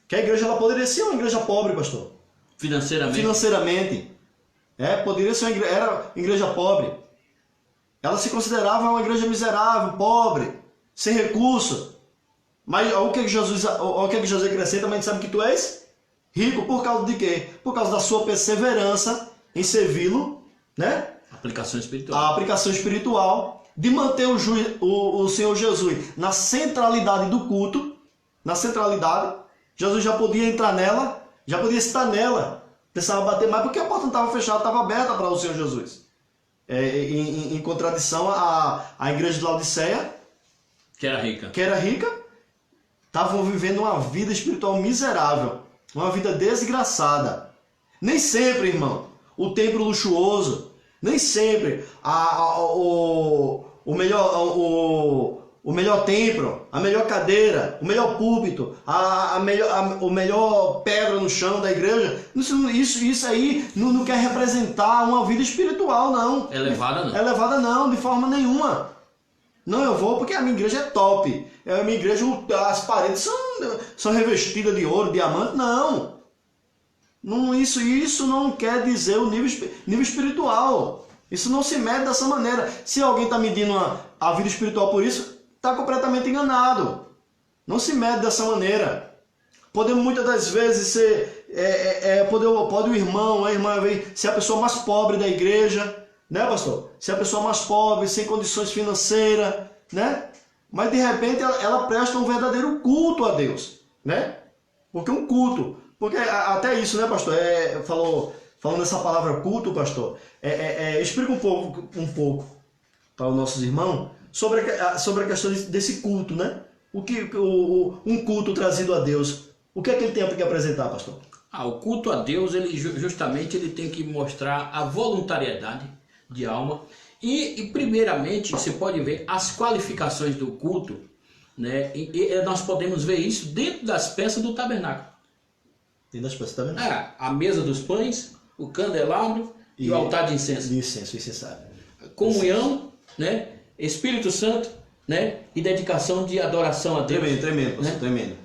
que a igreja ela poderia ser uma igreja pobre, pastor. Financeiramente. Poderia ser era igreja pobre. Ela se considerava uma igreja miserável, pobre, sem recurso. Mas o que Jesus acrescenta, mas a gente sabe que tu és rico por causa de quê? Por causa da sua perseverança em servi-lo, né? Aplicação espiritual. A aplicação espiritual de manter o Senhor Jesus na centralidade do culto, na centralidade. Jesus já podia entrar nela, já podia estar nela. Precisava bater mais porque a porta não estava fechada, estava aberta para o Senhor Jesus. Em contradição à igreja de Laodiceia, que era rica, estavam vivendo uma vida espiritual miserável, uma vida desgraçada. Nem sempre, irmão, o templo luxuoso, nem sempre o melhor templo, a melhor cadeira, o melhor púlpito, o melhor pedra no chão da igreja, isso aí não quer representar uma vida espiritual, não. Elevada não, de forma nenhuma. Não, eu vou porque a minha igreja é top. A minha igreja, as paredes são revestidas de ouro, diamante, não. Isso não quer dizer o nível espiritual. Isso não se mede dessa maneira. Se alguém está medindo a vida espiritual por isso, está completamente enganado. Não se mede dessa maneira. Podemos muitas das vezes ser... pode o irmão, a irmã ser a pessoa mais pobre da igreja, né, pastor? Ser a pessoa mais pobre, sem condições financeiras, né? Mas de repente ela presta um verdadeiro culto a Deus, né? Porque um culto... Porque até isso, né, pastor? Falando essa palavra culto, pastor, explica um pouco para os nossos irmãos sobre a questão desse culto, né? Um culto trazido a Deus. O que é que ele tem para apresentar, pastor? O culto a Deus, justamente ele tem que mostrar a voluntariedade de alma e primeiramente, você pode ver as qualificações do culto, né? E nós podemos ver isso dentro das peças do tabernáculo. A mesa dos pães, o candelabro e o altar de incenso. Incensário. Comunhão, né? Espírito Santo, né? E dedicação de adoração a Deus. Tremendo, pastor, né? Tremendo.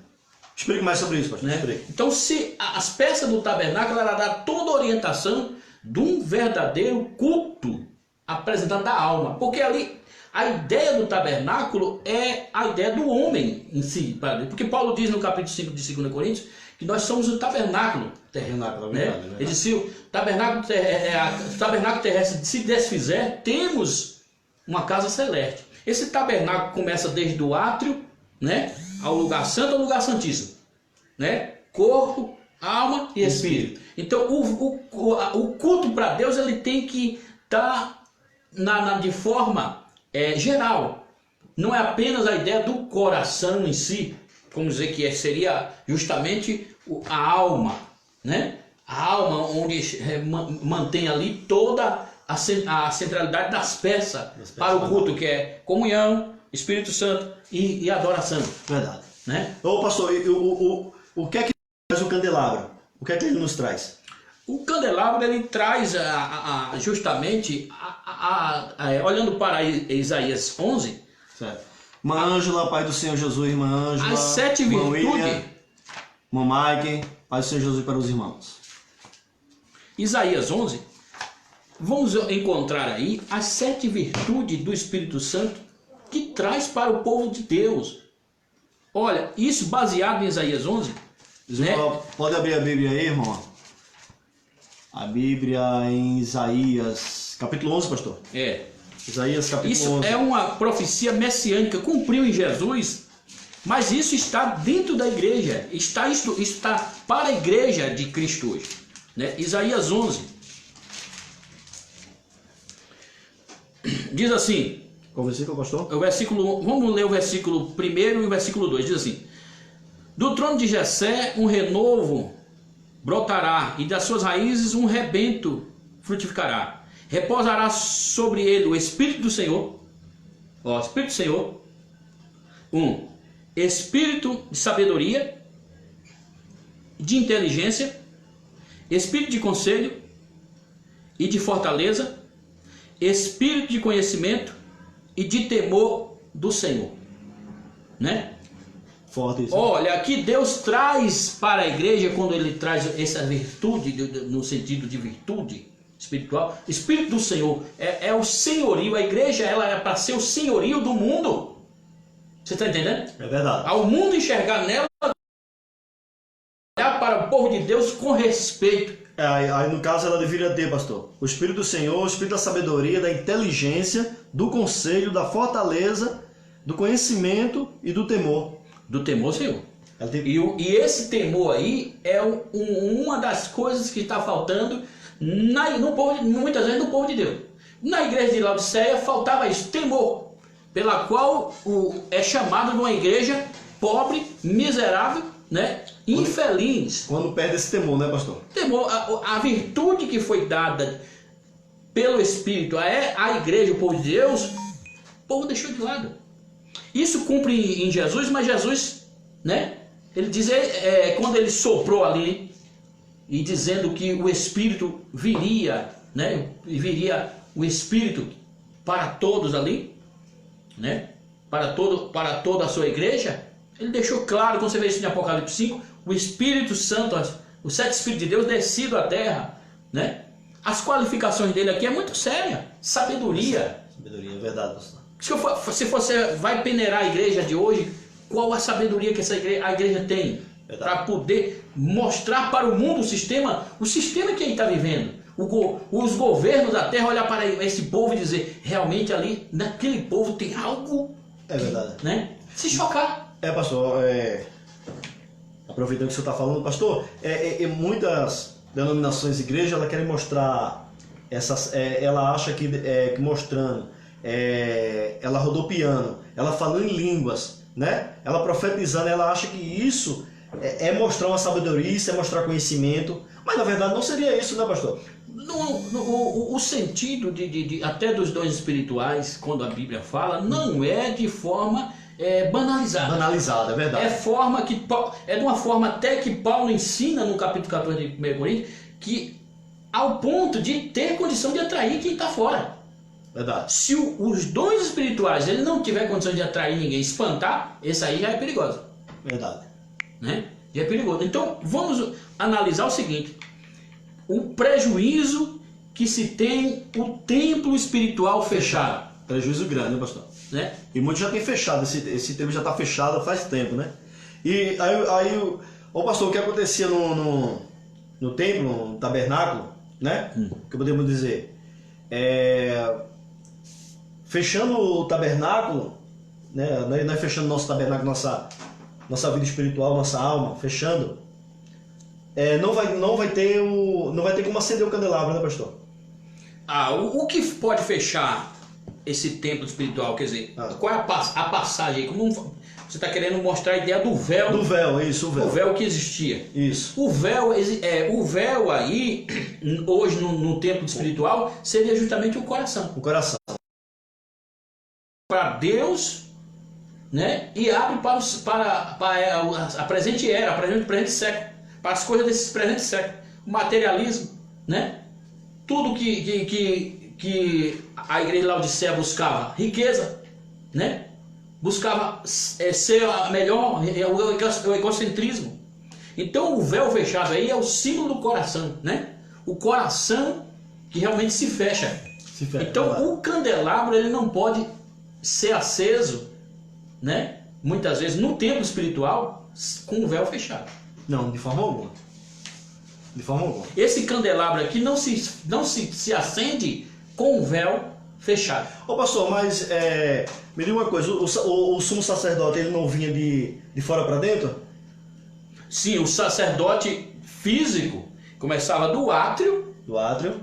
Explique mais sobre isso, pastor. Né? Então, se as peças do tabernáculo, ela dá toda a orientação de um verdadeiro culto apresentado da alma. Porque ali, a ideia do tabernáculo é a ideia do homem em si. Porque Paulo diz no capítulo 5 de 2 Coríntios que nós somos o tabernáculo terreno. Né? Ele disse: o tabernáculo terrestre se desfizer, temos uma casa celeste. Esse tabernáculo começa desde o átrio, né, ao lugar santo, ao lugar santíssimo, né? Corpo, alma e espírito. Então o culto para Deus ele tem que estar de forma geral. Não é apenas a ideia do coração em si. Vamos dizer que seria justamente a alma, né? A alma onde mantém ali toda a centralidade das peças para o culto, que é comunhão, Espírito Santo e adoração. Verdade. Né? Ô pastor, o que é que traz o candelabro? O que é que ele nos traz? O candelabro ele traz justamente, olhando para Isaías 11, Certo. Irmã Ângela, Pai do Senhor Jesus, irmã Ângela, as 7 irmã virtudes. William, irmã Mike, Pai do Senhor Jesus para os irmãos. Isaías 11, vamos encontrar aí as 7 virtudes do Espírito Santo que traz para o povo de Deus. Olha, isso baseado em Isaías 11, né? Pode abrir a Bíblia aí, irmão. A Bíblia em Isaías, capítulo 11, pastor. Isaías, capítulo Isso 11. é uma profecia messiânica, cumpriu em Jesus, mas isso está dentro da igreja, está para a igreja de Cristo hoje. Né? Isaías 11 diz assim, Qual versículo, pastor? vamos ler o versículo 1 e o versículo 2, diz assim: do trono de Jessé um renovo brotará, e das suas raízes um rebento frutificará. Repousará sobre ele o Espírito do Senhor. Ó, Espírito do Senhor. Espírito de sabedoria, de inteligência, espírito de conselho e de fortaleza, espírito de conhecimento e de temor do Senhor. Né? Forte isso. Olha, aqui Deus traz para a igreja, quando ele traz essa virtude, no sentido de virtude espiritual, Espírito do Senhor, é o senhorio. A igreja ela é para ser o senhorio do mundo. Você está entendendo? É verdade. Ao mundo enxergar nela, olhar para o povo de Deus com respeito. Aí no caso ela deveria ter, pastor, o Espírito do Senhor, o Espírito da sabedoria, da inteligência, do conselho, da fortaleza, do conhecimento e do temor. Do temor, Senhor. Tem... E esse temor aí é uma das coisas que está faltando muitas vezes no povo de Deus. Na igreja de Laodiceia faltava isso, temor, pela qual é chamado de uma igreja pobre, miserável, né? Infeliz. Quando perde esse temor, né, pastor? Temor, a virtude que foi dada pelo Espírito à igreja, o povo de Deus, o povo deixou de lado. Isso cumpre em Jesus, mas Jesus, né? Ele diz, quando ele soprou ali, e dizendo que o Espírito viria, né? E viria o Espírito para todos ali, né? Para toda a sua igreja. Ele deixou claro, quando você vê isso em Apocalipse 5, o Espírito Santo, os 7 Espíritos de Deus descido à terra, né? As qualificações dele aqui é muito séria. Sabedoria. Sabedoria, é verdade, pastor. Se você vai peneirar a igreja de hoje, qual a sabedoria que a igreja tem para poder mostrar para o mundo o sistema que ele está vivendo. Os governos da terra olhar para esse povo e dizer, realmente ali, naquele povo tem algo. É verdade. Né? Se chocar. Pastor, aproveitando que o senhor está falando, pastor, muitas denominações de igreja, ela querem mostrar, ela acha que mostrando, ela rodopiando, ela falando em línguas, né? Ela profetizando, ela acha que isso é mostrar uma sabedoria, isso é mostrar conhecimento, mas na verdade não seria isso, né, pastor? O sentido até dos dons espirituais, quando a Bíblia fala, não é de forma banalizada. Banalizada, é verdade. É de uma forma até que Paulo ensina no capítulo 14 de 1 Coríntios, que ao ponto de ter condição de atrair quem está fora. Verdade. Se os dons espirituais ele não tiver condição de atrair ninguém, espantar, esse aí já é perigoso. Verdade. Né? Já é perigoso. Então vamos analisar o seguinte: o prejuízo que se tem o templo espiritual fechado. Prejuízo grande, né, pastor? Né? E muitos já têm fechado, esse templo já está fechado faz tempo, né? E aí pastor, o que acontecia no templo, no tabernáculo, né? Que podemos dizer? Fechando o tabernáculo, né? Nós fechando nosso tabernáculo, nossa vida espiritual, nossa alma, fechando, não vai ter como acender o candelabro, né, pastor? O que pode fechar esse templo espiritual, quer dizer, qual é a passagem? Como você está querendo mostrar a ideia do véu? Do véu, isso, o véu. O véu que existia. Isso. O véu aí, hoje no templo espiritual, seria justamente o coração. O coração. Para Deus, né? E abre para a presente era, para o presente século, para as coisas desse presente século, o materialismo, né? Tudo que a igreja de Laodiceia buscava, riqueza, né? Buscava ser a melhor, o egocentrismo. Então o véu fechado aí é o símbolo do coração, né? O coração que realmente se fecha. Então o candelabro ele não pode ser aceso, né? Muitas vezes no templo espiritual com o véu fechado. Não, de forma alguma. De forma alguma. Esse candelabro aqui não se acende com o véu fechado. Ô pastor, mas me diga uma coisa, o sumo sacerdote ele não vinha de fora para dentro? Sim, o sacerdote físico começava do átrio,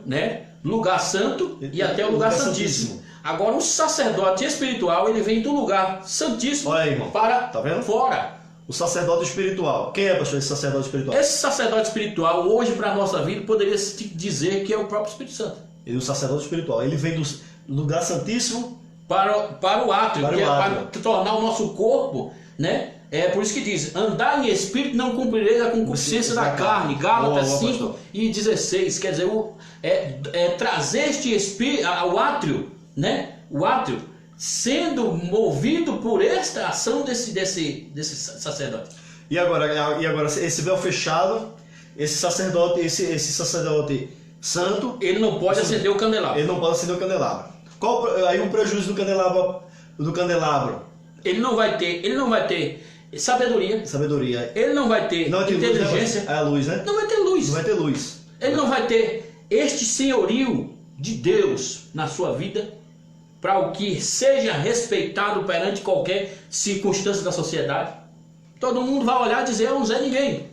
né? Lugar santo e até o lugar santíssimo. Agora o sacerdote espiritual ele vem do lugar santíssimo. Olha aí, irmão. Para tá vendo? fora. O sacerdote espiritual. Quem é, pastor, esse sacerdote espiritual? Esse sacerdote espiritual, hoje para a nossa vida, poderia se dizer que é o próprio Espírito Santo. Ele é o sacerdote espiritual. Ele vem do lugar santíssimo para o átrio, para para tornar o nosso corpo, né? É por isso que diz, andar em espírito não cumprireis a concupiscência da carne. Gálatas 5 e 16. Quer dizer, trazer este espírito, o átrio, né? O átrio, sendo movido por esta ação desse sacerdote. E agora esse véu fechado, esse sacerdote santo, ele não pode acender o candelabro. Ele não pode acender o candelabro. Qual aí o prejuízo do candelabro? Ele não vai ter sabedoria. Ele não vai ter inteligência. É a luz, né? Não vai ter luz. Não vai ter luz. Ele não vai ter este senhorio de Deus na sua vida, para o que seja respeitado perante qualquer circunstância da sociedade. Todo mundo vai olhar e dizer, eu não sei ninguém.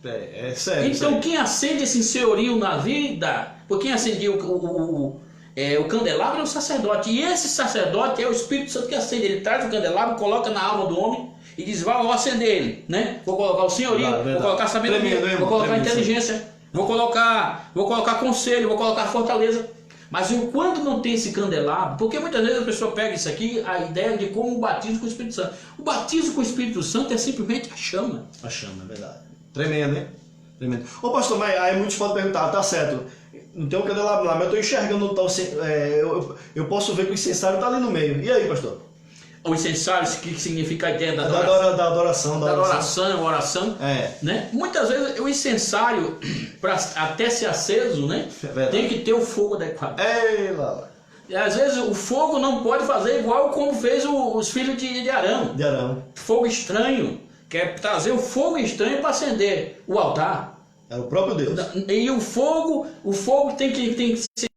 É sério. Então quem acende esse senhorio na vida, por quem acendia o candelabro é o sacerdote. E esse sacerdote é o Espírito Santo que acende. Ele traz o candelabro, coloca na alma do homem e diz, vou acender ele, né? Vou colocar o senhorio, vou colocar sabedoria, vou colocar inteligência, vou colocar conselho, vou colocar fortaleza. Mas enquanto não tem esse candelabro, porque muitas vezes a pessoa pega isso aqui, a ideia de como o batismo com o Espírito Santo. O batismo com o Espírito Santo é simplesmente a chama. A chama, é verdade. Tremendo, hein? Tremendo. Ô pastor, mas aí muitos podem perguntar, tá certo, não tem um candelabro lá, mas eu estou enxergando onde está eu posso ver que o incensário está ali no meio. E aí, pastor? O incensário, que significa a ideia da adoração. Da oração, né? Muitas vezes o incensário, para até ser aceso, né? Tem que ter o fogo adequado. E às vezes o fogo não pode fazer igual como fez os filhos de Arão. Fogo estranho. Quer trazer o fogo estranho para acender o altar. É o próprio Deus. E o fogo tem que ser,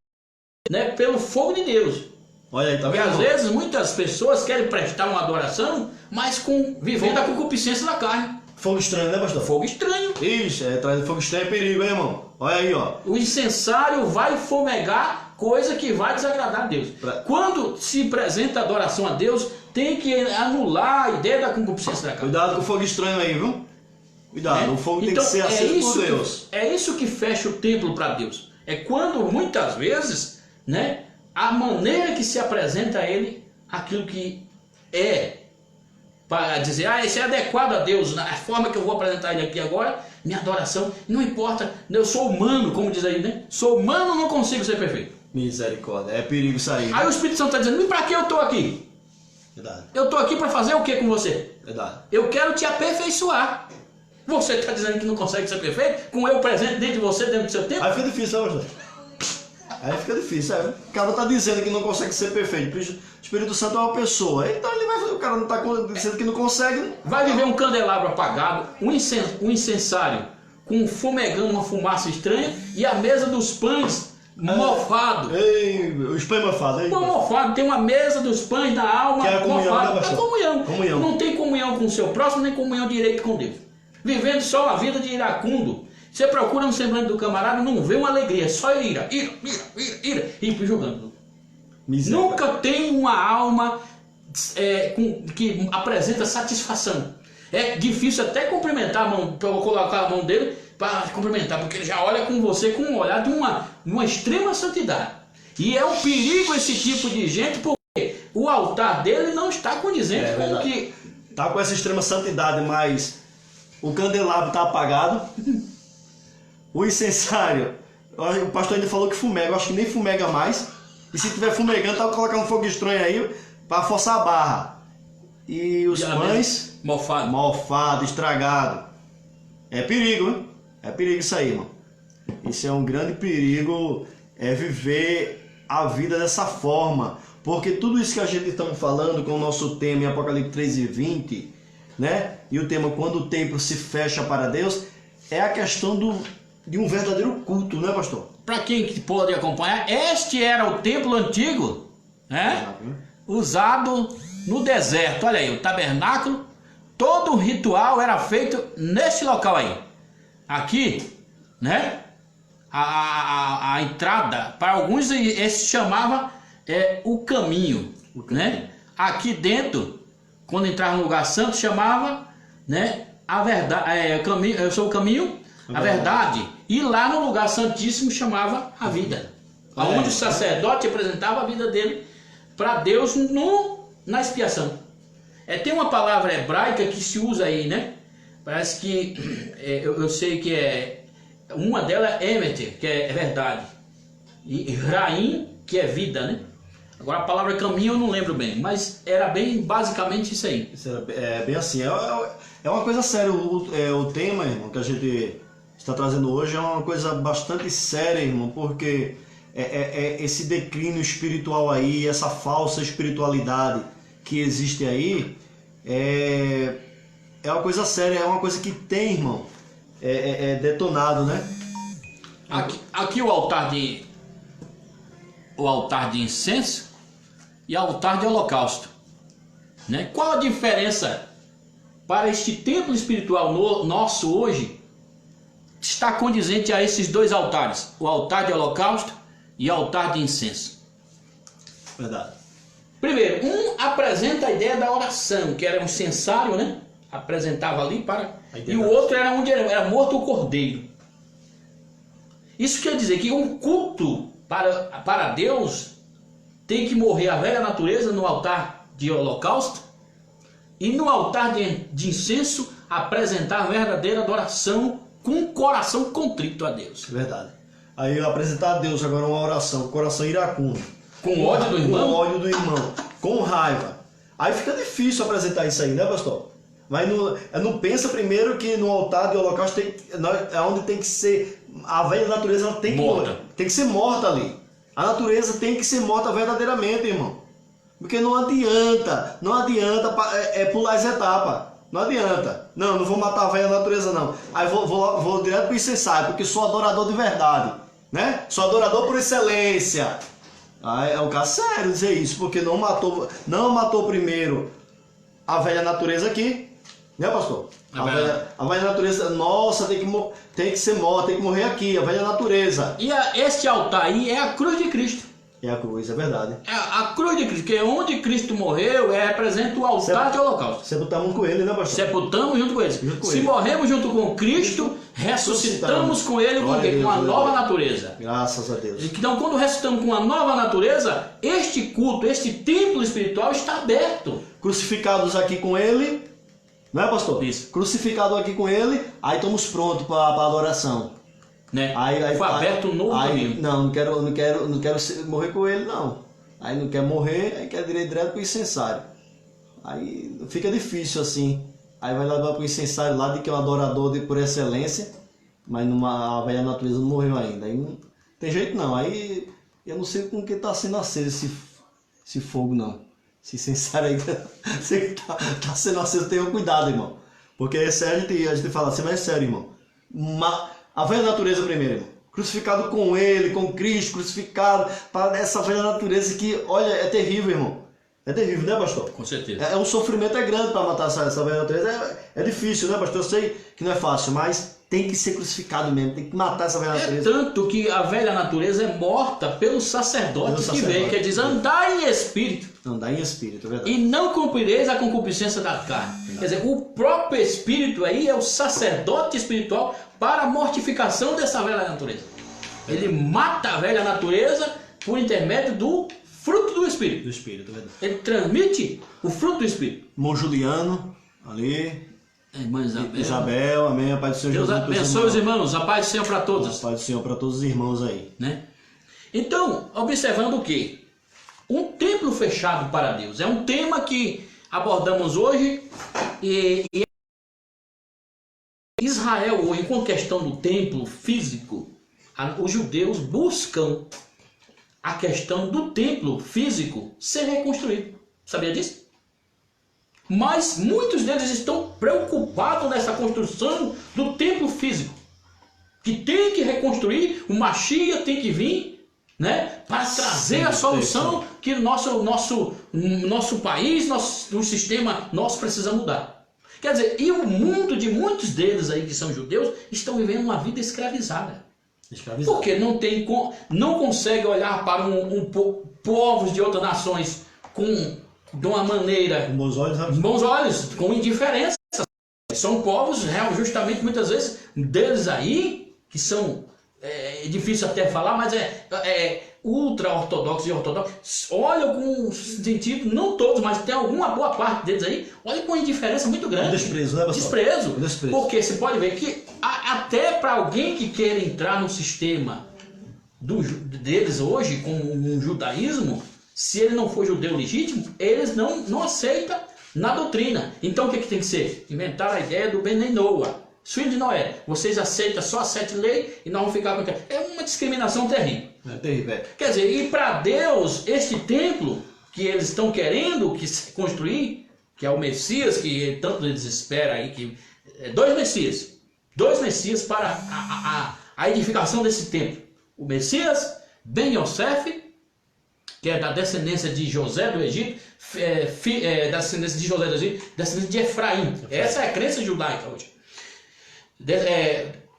né, pelo fogo de Deus. Olha aí, tá vendo? E às vezes muitas pessoas querem prestar uma adoração, mas vivendo a concupiscência da carne. Fogo estranho, né, pastor? Fogo estranho. Ixi, trazer fogo estranho é perigo, hein, irmão? Olha aí, ó. O incensário vai fomegar coisa que vai desagradar a Deus. Quando se apresenta a adoração a Deus, tem que anular a ideia da concupiscência da carne. Cuidado com o fogo estranho aí, viu? Cuidado, o fogo tem que ser aceso por Deus. É isso que fecha o templo para Deus. É quando muitas vezes, né, a maneira que se apresenta a Ele, aquilo que é, para dizer, esse é adequado a Deus, a forma que eu vou apresentar Ele aqui agora, minha adoração, não importa, eu sou humano, como diz aí, né? Sou humano, não consigo ser perfeito. Misericórdia, é perigo isso aí. Aí o Espírito Santo está dizendo, e para que eu estou aqui? Verdade. Eu estou aqui para fazer o que com você? Verdade. Eu quero te aperfeiçoar. Você está dizendo que não consegue ser perfeito? Com eu presente dentro de você, dentro do seu tempo? Aí fica difícil, né, pastor? Aí fica difícil. O cara está dizendo que não consegue ser perfeito. O Espírito Santo é uma pessoa. Então o cara não está dizendo que não consegue. Vai viver um candelabro apagado, um incensário fumegando uma fumaça estranha e a mesa dos pães mofado. Os pães mofados. Pão mofado, tem uma mesa dos pães da alma que é a comunhão, mofada. Né, comunhão. Não tem comunhão com o seu próximo, nem comunhão direito com Deus. Vivendo só a vida de iracundo. Você procura um semblante do camarada, não vê uma alegria, só ira, e jogando. Nunca tem uma alma que apresenta satisfação. É difícil até cumprimentar a mão, colocar a mão dele para cumprimentar, porque ele já olha com você com um olhar de uma extrema santidade. E é um perigo esse tipo de gente, porque o altar dele não está condizente com o que... Tá com essa extrema santidade, mas o candelabro tá apagado. O incensário, o pastor ainda falou que fumega, eu acho que nem fumega mais. E se tiver fumegando, tá colocando um fogo estranho aí para forçar a barra. E os pães... Mofado, estragado. É perigo, hein? É perigo isso aí, irmão. Isso é um grande perigo, viver a vida dessa forma. Porque tudo isso que a gente está falando com o nosso tema em Apocalipse 3:20, né? E o tema quando o templo se fecha para Deus, é a questão de um verdadeiro culto, né, pastor? Para quem pode acompanhar, este era o templo antigo, né? Usado no deserto. Olha aí, o tabernáculo, todo o ritual era feito neste local aí. Aqui, né? A entrada, para alguns esse chamava o caminho, né? Aqui dentro, quando entrava no lugar santo, chamava, né? A verdade, caminho, eu sou o caminho, a verdade. E lá no lugar santíssimo chamava a vida, onde o sacerdote apresentava a vida dele para Deus na expiação. Tem uma palavra hebraica que se usa aí, né? Parece que eu sei que uma delas é emet, que é verdade, e Raim, que é vida, né? Agora a palavra caminho eu não lembro bem, mas era bem basicamente isso aí. Isso é bem assim, é uma coisa séria. O tema, irmão, que a gente está trazendo hoje é uma coisa bastante séria, irmão, porque esse declínio espiritual aí, essa falsa espiritualidade que existe aí, é uma coisa séria, é uma coisa que tem, irmão, detonado, né? Aqui o altar de incenso e altar de holocausto, né? Qual a diferença para este templo espiritual nosso hoje está condizente a esses dois altares, o altar de holocausto e o altar de incenso? Verdade. Primeiro, apresenta a ideia da oração, que era um incensário, né? Apresentava ali e o outro era onde era morto o cordeiro. Isso quer dizer que um culto para Deus tem que morrer a velha natureza no altar de holocausto e no altar de incenso apresentar a verdadeira adoração com um coração contrito a Deus. Verdade. Aí apresentar a Deus agora uma oração, coração iracundo. Com ódio do irmão? Com ódio do irmão, com raiva. Aí fica difícil apresentar isso aí, né, pastor? Mas não pensa primeiro que no altar de holocausto é onde tem que ser a velha natureza, ela tem que ser morta ali. A natureza tem que ser morta verdadeiramente, irmão. Porque não adianta pular as etapas. Não adianta. Não vou matar a velha natureza, não. Aí vou direto para o incensário, porque sou adorador de verdade, né? Sou adorador por excelência. Aí é um caso sério dizer isso, porque não matou primeiro a velha natureza aqui, né, pastor? A velha natureza, nossa, tem que ser morta, tem que morrer aqui, a velha natureza. E este altar aí é a cruz de Cristo. É a cruz, é verdade. A cruz de Cristo, que é onde Cristo morreu, representa o altar de holocausto. Sepultamos com ele, né, pastor? Sepultamos junto com ele. Se morremos junto com Cristo, ressuscitamos com ele com a nova natureza. Graças a Deus. Então, quando ressuscitamos com a nova natureza, este culto, este templo espiritual está aberto. Crucificados aqui com ele, não é, pastor? Isso. Crucificado aqui com ele, aí estamos prontos para a adoração. Né? Foi aberto um novo caminho. Não quero morrer com ele, não. Aí não quer morrer, aí quer ir direto para o incensário. Aí fica difícil assim. Aí vai levar para o incensário lá de que é um adorador por excelência, mas a velha natureza não morreu ainda. Aí não tem jeito não. Aí eu não sei com que está sendo aceso esse fogo, não. Esse incensário aí tá sendo aceso, tenha cuidado, irmão. Porque é sério, a gente fala assim, mas é sério, irmão. A velha natureza primeiro, irmão. Crucificado com ele, com Cristo, crucificado para essa velha natureza que, olha, é terrível, irmão. É terrível, né, pastor? Com certeza. Um sofrimento grande para matar essa velha natureza. É difícil, né, pastor? Eu sei que não é fácil, mas tem que ser crucificado mesmo, tem que matar essa velha natureza. Tanto que a velha natureza é morta pelo sacerdote que veio, que diz andar em espírito. Andar em espírito, é verdade. E não cumprireis a concupiscência da carne. Verdade. Quer dizer, o próprio espírito aí é o sacerdote espiritual para a mortificação dessa velha natureza. Ele mata a velha natureza por intermédio do fruto do Espírito. Do Espírito, é verdade. Ele transmite o fruto do Espírito. Irmão Juliano, ali. Irmã Isabel. Isabel, amém. A paz do Senhor Deus Jesus. abençoe os irmãos. A paz do Senhor para todos. A paz do Senhor para todos os irmãos aí. Né? Então, observando o quê? Um templo fechado para Deus. É um tema que abordamos hoje. E Israel, hoje, com a questão do templo físico, os judeus buscam a questão do templo físico ser reconstruído. Sabia disso? Mas muitos deles estão preocupados nessa construção do templo físico. Que tem que reconstruir, o Mashiach tem que vir, né, para trazer a solução que o nosso país, o sistema, nós precisamos mudar. Quer dizer, e o mundo de muitos deles aí que são judeus estão vivendo uma vida escravizada. Porque não consegue olhar para povos de outras nações de uma maneira bons olhos, com indiferença. São povos justamente muitas vezes deles aí que são é difícil até falar, mas ultra-ortodoxos e ortodoxos, olham com sentido, não todos, mas tem alguma boa parte deles aí, olha com indiferença muito grande. Desprezo, né, pastor? Desprezo. Porque você pode ver que até para alguém que queira entrar no sistema deles hoje, como um judaísmo, se ele não for judeu legítimo, eles não aceitam na doutrina. Então o que tem que ser? Inventar a ideia do Benei Noah. Filho de Noé, vocês aceitam só as 7 leis e nós vamos ficar com... É uma discriminação terrível. É terrível. Quer dizer, e para Deus, este templo que eles estão querendo construir, que é o Messias, que tanto eles esperam aí, que dois Messias para a edificação desse templo. O Messias, Ben Yosef, que é da descendência de José do Egito, da descendência de José do Egito, descendência de Efraim. Essa é a crença judaica hoje.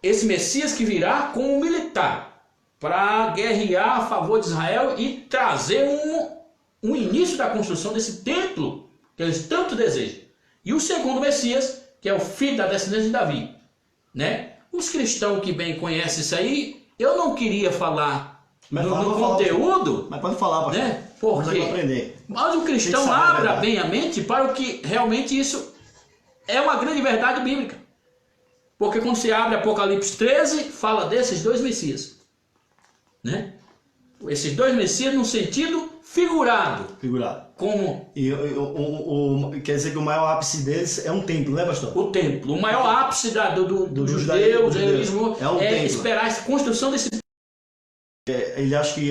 Esse Messias que virá como militar para guerrear a favor de Israel e trazer um início da construção desse templo que eles tanto desejam. E o segundo Messias, que é o filho da descendência de Davi, né? Os cristãos que bem conhecem isso aí, eu não queria falar no conteúdo, mas pode falar, pastor. Né? Porque, mas o cristão abra bem a mente para o que realmente isso é uma grande verdade bíblica. Porque quando você abre Apocalipse 13, fala desses dois Messias. Né? Esses dois Messias no sentido figurado. Como... quer dizer que o maior ápice deles é um templo, né, pastor? O templo. O maior ápice do judaísmo é esperar essa construção desse... Ele acha que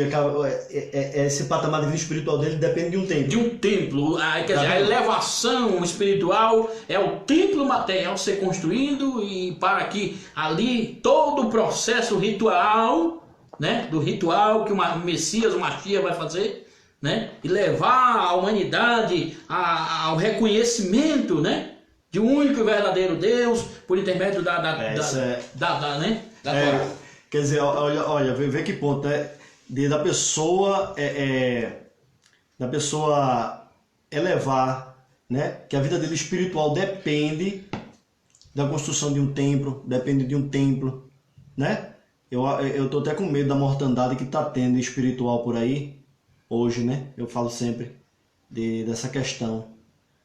esse patamar de vida espiritual dele depende de um templo. De um templo. Quer dizer, a elevação espiritual é o templo material ser construído e para que ali todo o processo ritual, né, do ritual que o Messias, o Mashiach vai fazer, né, e levar a humanidade ao reconhecimento, né, de um único e verdadeiro Deus por intermédio da Torá. Quer dizer, olha, vê que ponto, né? Da pessoa elevar, né? Que a vida dele espiritual depende da construção de um templo, né? Eu tô até com medo da mortandade que tá tendo espiritual por aí hoje, né? Eu falo sempre dessa questão,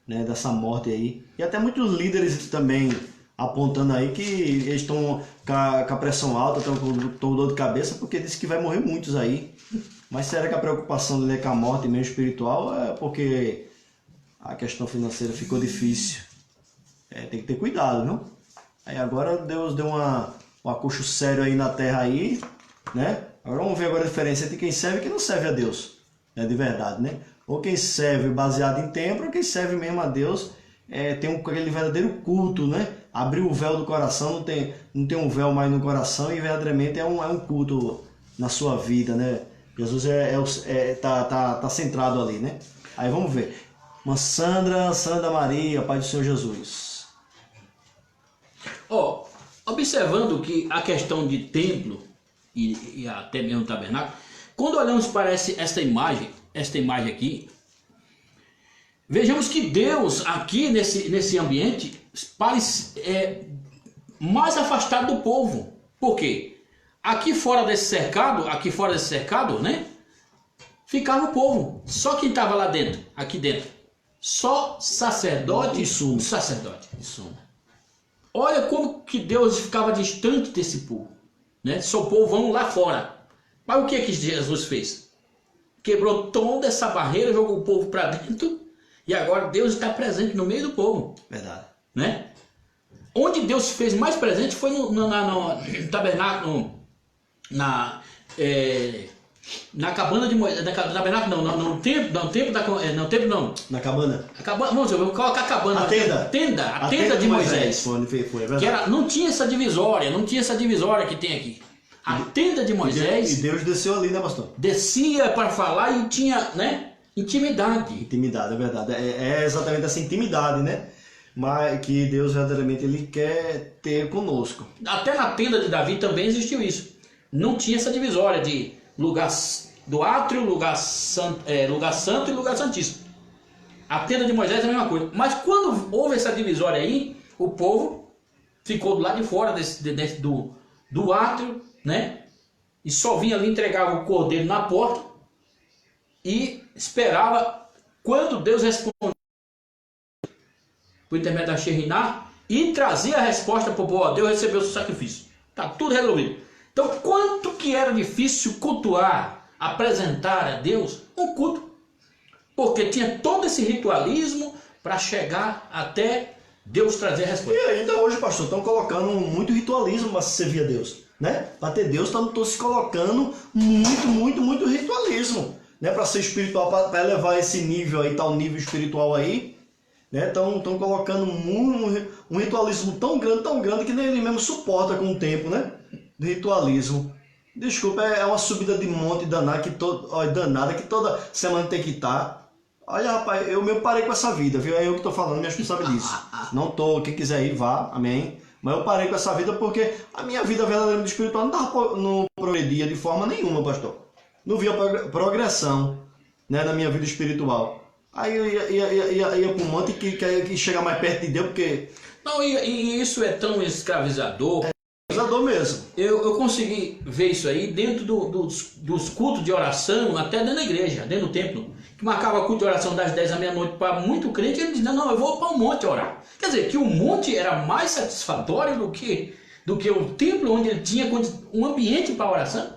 né? Dessa morte aí. E até muitos líderes também apontando aí que eles estão com a pressão alta, estão com dor de cabeça, porque diz que vai morrer muitos aí. Mas será que a preocupação dele é com a morte mesmo espiritual? É porque a questão financeira ficou difícil. Tem que ter cuidado, não? Aí agora Deus deu um acucho sério aí na terra aí, né? Agora vamos ver agora a diferença entre quem serve e quem não serve a Deus, né? De verdade, né? Ou quem serve baseado em templo, ou quem serve mesmo a Deus, tem aquele verdadeiro culto, né? Abrir o véu do coração, não tem um véu mais no coração e verdadeiramente é um culto na sua vida, né? Jesus tá centrado ali, né? Aí vamos ver. Uma Sandra Maria, Pai do Senhor Jesus. Observando que a questão de templo e até mesmo tabernáculo, quando olhamos para esta imagem aqui, vejamos que Deus aqui nesse ambiente mais afastado do povo. Por quê? Aqui fora desse cercado, né? ficava o povo. Só quem estava lá dentro, aqui dentro. Só sacerdote e sumo. Sacerdote. Olha como que Deus ficava distante desse povo, né? Só o povão lá fora. Mas o que Jesus fez? Quebrou toda essa barreira, jogou o povo para dentro e agora Deus está presente no meio do povo. Verdade. Né? Onde Deus se fez mais presente foi no tabernáculo, na cabana de Moisés, tabernáculo não, no templo não. Na cabana. A cabana, vamos ver, vou colocar a cabana. A tenda. A tenda de Moisés. Foi, é verdade. Que era, não tinha essa divisória que tem aqui. A tenda de Moisés. E Deus desceu ali, né, pastor? Descia para falar e tinha, né, intimidade. Intimidade, é verdade. É exatamente essa intimidade, né? Mas que Deus verdadeiramente ele quer ter conosco. Até na tenda de Davi também existiu isso. Não tinha essa divisória de lugar do átrio, lugar santo e lugar santíssimo. A tenda de Moisés é a mesma coisa. Mas quando houve essa divisória aí, o povo ficou do lado de fora do átrio, né? E só vinha ali, entregava o cordeiro na porta e esperava quando Deus respondia por intermédio da Shekhinah e trazia a resposta para o povo. Deus recebeu o seu sacrifício. Está tudo resolvido. Então, quanto que era difícil cultuar, apresentar a Deus um culto. Porque tinha todo esse ritualismo para chegar até Deus trazer a resposta. E ainda hoje, pastor, estão colocando muito ritualismo para servir a Deus. Né? Para ter Deus, estão se colocando muito ritualismo. Né? Para ser espiritual, para elevar esse nível aí, tal nível espiritual aí. Estão colocando um ritualismo tão grande que nem ele mesmo suporta com o tempo, né? Do ritualismo. Desculpa, é uma subida de monte danada que toda semana tem que estar. Olha, rapaz, eu mesmo parei com essa vida, viu? É eu que estou falando, me responsável disso. Não tô, quem quiser ir, vá, amém. Mas eu parei com essa vida porque a minha vida verdadeiramente espiritual não progredia de forma nenhuma, pastor. Não via progressão, né, na minha vida espiritual. Aí eu ia para um monte que chegar mais perto de Deus, porque... Não, e isso é tão escravizador. Escravizador mesmo. Eu consegui ver isso aí dentro dos cultos de oração, até dentro da igreja, dentro do templo. Que marcava culto de oração das 10 à meia-noite para muito crente, ele dizia, não, eu vou para o monte orar. Quer dizer, que o monte era mais satisfatório do que o templo, onde ele tinha um ambiente para oração.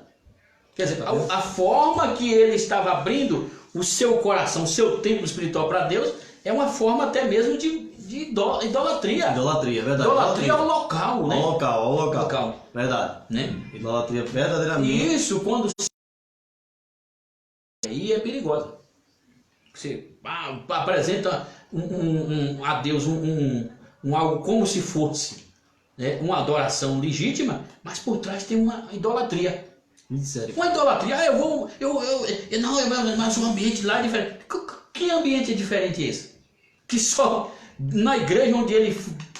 Quer dizer, a forma que ele estava abrindo o seu coração, o seu templo espiritual para Deus, é uma forma até mesmo de idolatria. Idolatria, verdade. Idolatria ao local, né? Ao local. Verdade. Né? Idolatria verdadeiramente. E isso, quando aí é perigosa. Você apresenta a Deus algo como se fosse, né, uma adoração legítima, mas por trás tem uma idolatria. Sério. Uma idolatria, mas o ambiente lá é diferente. Que ambiente é diferente esse? Que só na igreja onde ele,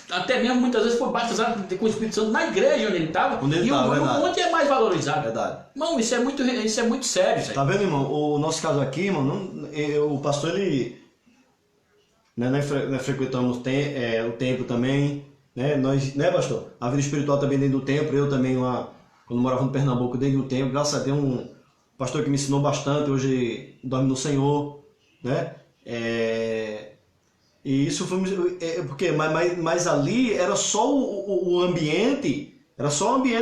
até mesmo muitas vezes foi batizado com o Espírito Santo, na igreja onde ele estava, e o monte é mais valorizado. Verdade. Irmão, isso é muito sério. Isso aí. Tá vendo, irmão? O nosso caso aqui, irmão, o pastor, ele... Né, nós frequentamos o templo também, né? Nós, né, pastor? A vida espiritual também dentro do templo, eu também lá... Quando morava no Pernambuco, dentro do templo, graças a Deus, um pastor que me ensinou bastante, hoje dorme no Senhor, né? E isso foi... porque, mas ali era só o ambiente,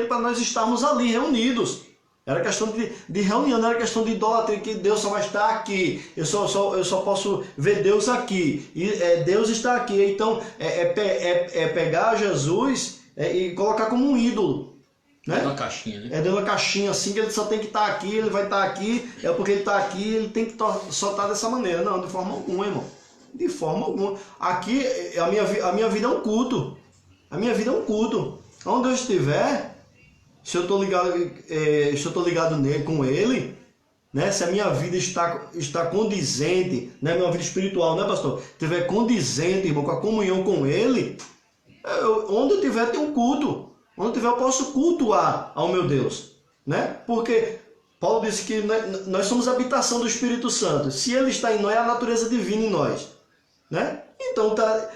para nós estarmos ali reunidos. Era questão de reunião, não era questão de idolatria, que Deus só vai estar aqui, eu só posso ver Deus aqui, e Deus está aqui. Então, pegar Jesus e colocar como um ídolo. Né? É uma caixinha, né? É dentro da caixinha, assim, que ele só tem que estar aqui, ele vai estar aqui, é porque ele está aqui, ele tem que só estar dessa maneira. Não, de forma alguma, irmão. De forma alguma. Aqui, a minha vida é um culto. A minha vida é um culto. Onde eu estiver, se eu estou ligado nele, com ele, né? Se a minha vida está condizente, né? Minha vida espiritual, né, pastor? Estiver condizente, irmão, com a comunhão com ele, onde eu estiver tem um culto. Onde eu tiver, eu posso cultuar ao meu Deus, né? Porque Paulo disse que nós somos a habitação do Espírito Santo. Se ele está em nós, é a natureza divina em nós, né? Então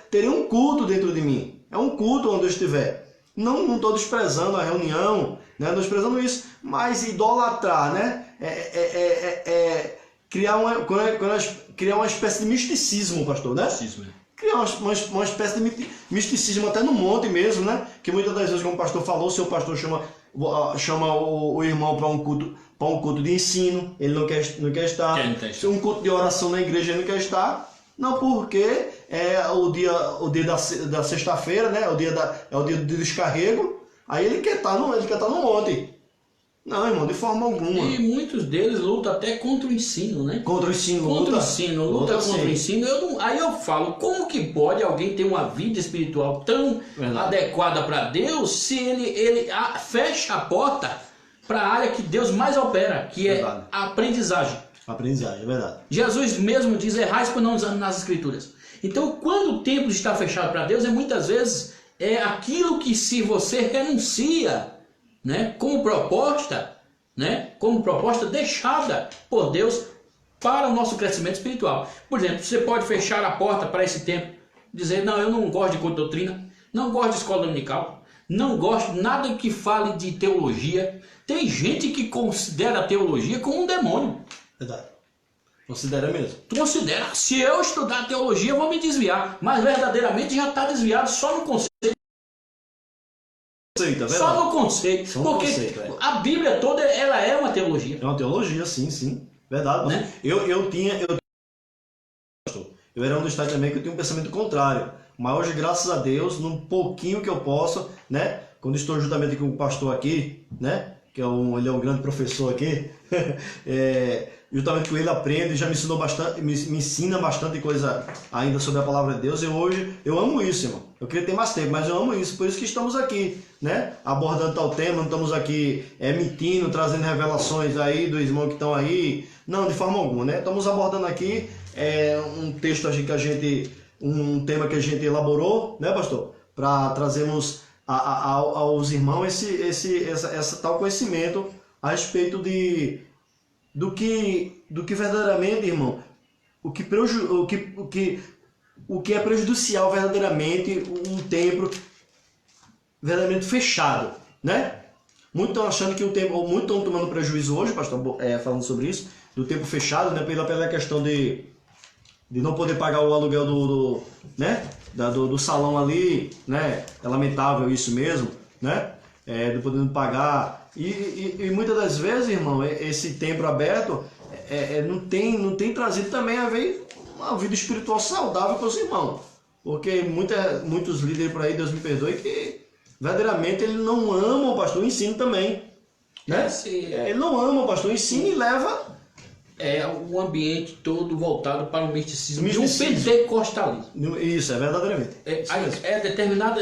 teria um culto dentro de mim. É um culto onde eu estiver. Não estou desprezando a reunião, né? Não desprezando isso, mas idolatrar, né? criar uma espécie de misticismo, pastor, né? Criar uma espécie de misticismo até no monte mesmo, né? Que muitas das vezes, como o pastor falou, o seu pastor chama o irmão para um culto de ensino, ele não quer estar. Um culto de oração na igreja, ele não quer estar. Não, porque é o dia da sexta-feira, né? É o dia do descarrego. Aí ele quer estar no monte. Não, irmão, de forma alguma. E muitos deles lutam até contra o ensino, né? Contra o ensino, luta contra o ensino. Aí eu falo, como que pode alguém ter uma vida espiritual tão adequada para Deus se ele fecha a porta para a área que Deus mais opera, que é a aprendizagem. Aprendizagem, é verdade. Jesus mesmo diz, errais por não usar nas escrituras. Então, quando o templo está fechado para Deus, muitas vezes aquilo que se você renuncia, né, como proposta deixada por Deus para o nosso crescimento espiritual. Por exemplo, você pode fechar a porta para esse tempo, dizer, não, eu não gosto de culto de doutrina, não gosto de escola dominical, não gosto nada que fale de teologia. Tem gente que considera a teologia como um demônio. Verdade. Considera mesmo. Considera. Se eu estudar teologia, eu vou me desviar. Mas verdadeiramente já está desviado só no conceito. Só no conceito. Porque a Bíblia toda ela é uma teologia. É uma teologia, sim. Verdade. Né? Eu era um dos tais também que eu tinha um pensamento contrário. Mas hoje, graças a Deus, num pouquinho que eu posso, né? Quando estou juntamente com o pastor aqui, né? Que ele é um grande professor aqui, juntamente com ele aprendo e já me ensinou bastante, me ensina bastante coisa ainda sobre a palavra de Deus. Eu amo isso, irmão. Eu queria ter mais tempo, mas eu amo isso. Por isso que estamos aqui, né? Abordando tal tema, não estamos aqui emitindo, trazendo revelações aí dos irmãos que estão aí. Não, de forma alguma, né? Estamos abordando aqui um texto um tema que a gente elaborou, né, pastor? Para trazermos aos irmãos essa tal conhecimento a respeito do que verdadeiramente, irmão, o que é prejudicial verdadeiramente um templo verdadeiramente fechado, né? Muitos estão achando que muitos estão tomando prejuízo hoje, pastor, falando sobre isso, do templo fechado, né? Pela questão de não poder pagar o aluguel do salão ali, né? É lamentável isso mesmo, né? Não podendo pagar. E muitas das vezes, irmão, esse templo aberto não tem trazido também a ver uma vida espiritual saudável para os irmãos. Porque muitos líderes por aí, Deus me perdoe, que verdadeiramente eles não amam o pastor, o ensino também. Né? Ele não ama o pastor, o ensino e leva... o ambiente todo voltado para o misticismo de um pentecostalismo. Isso, verdadeiramente. Determinado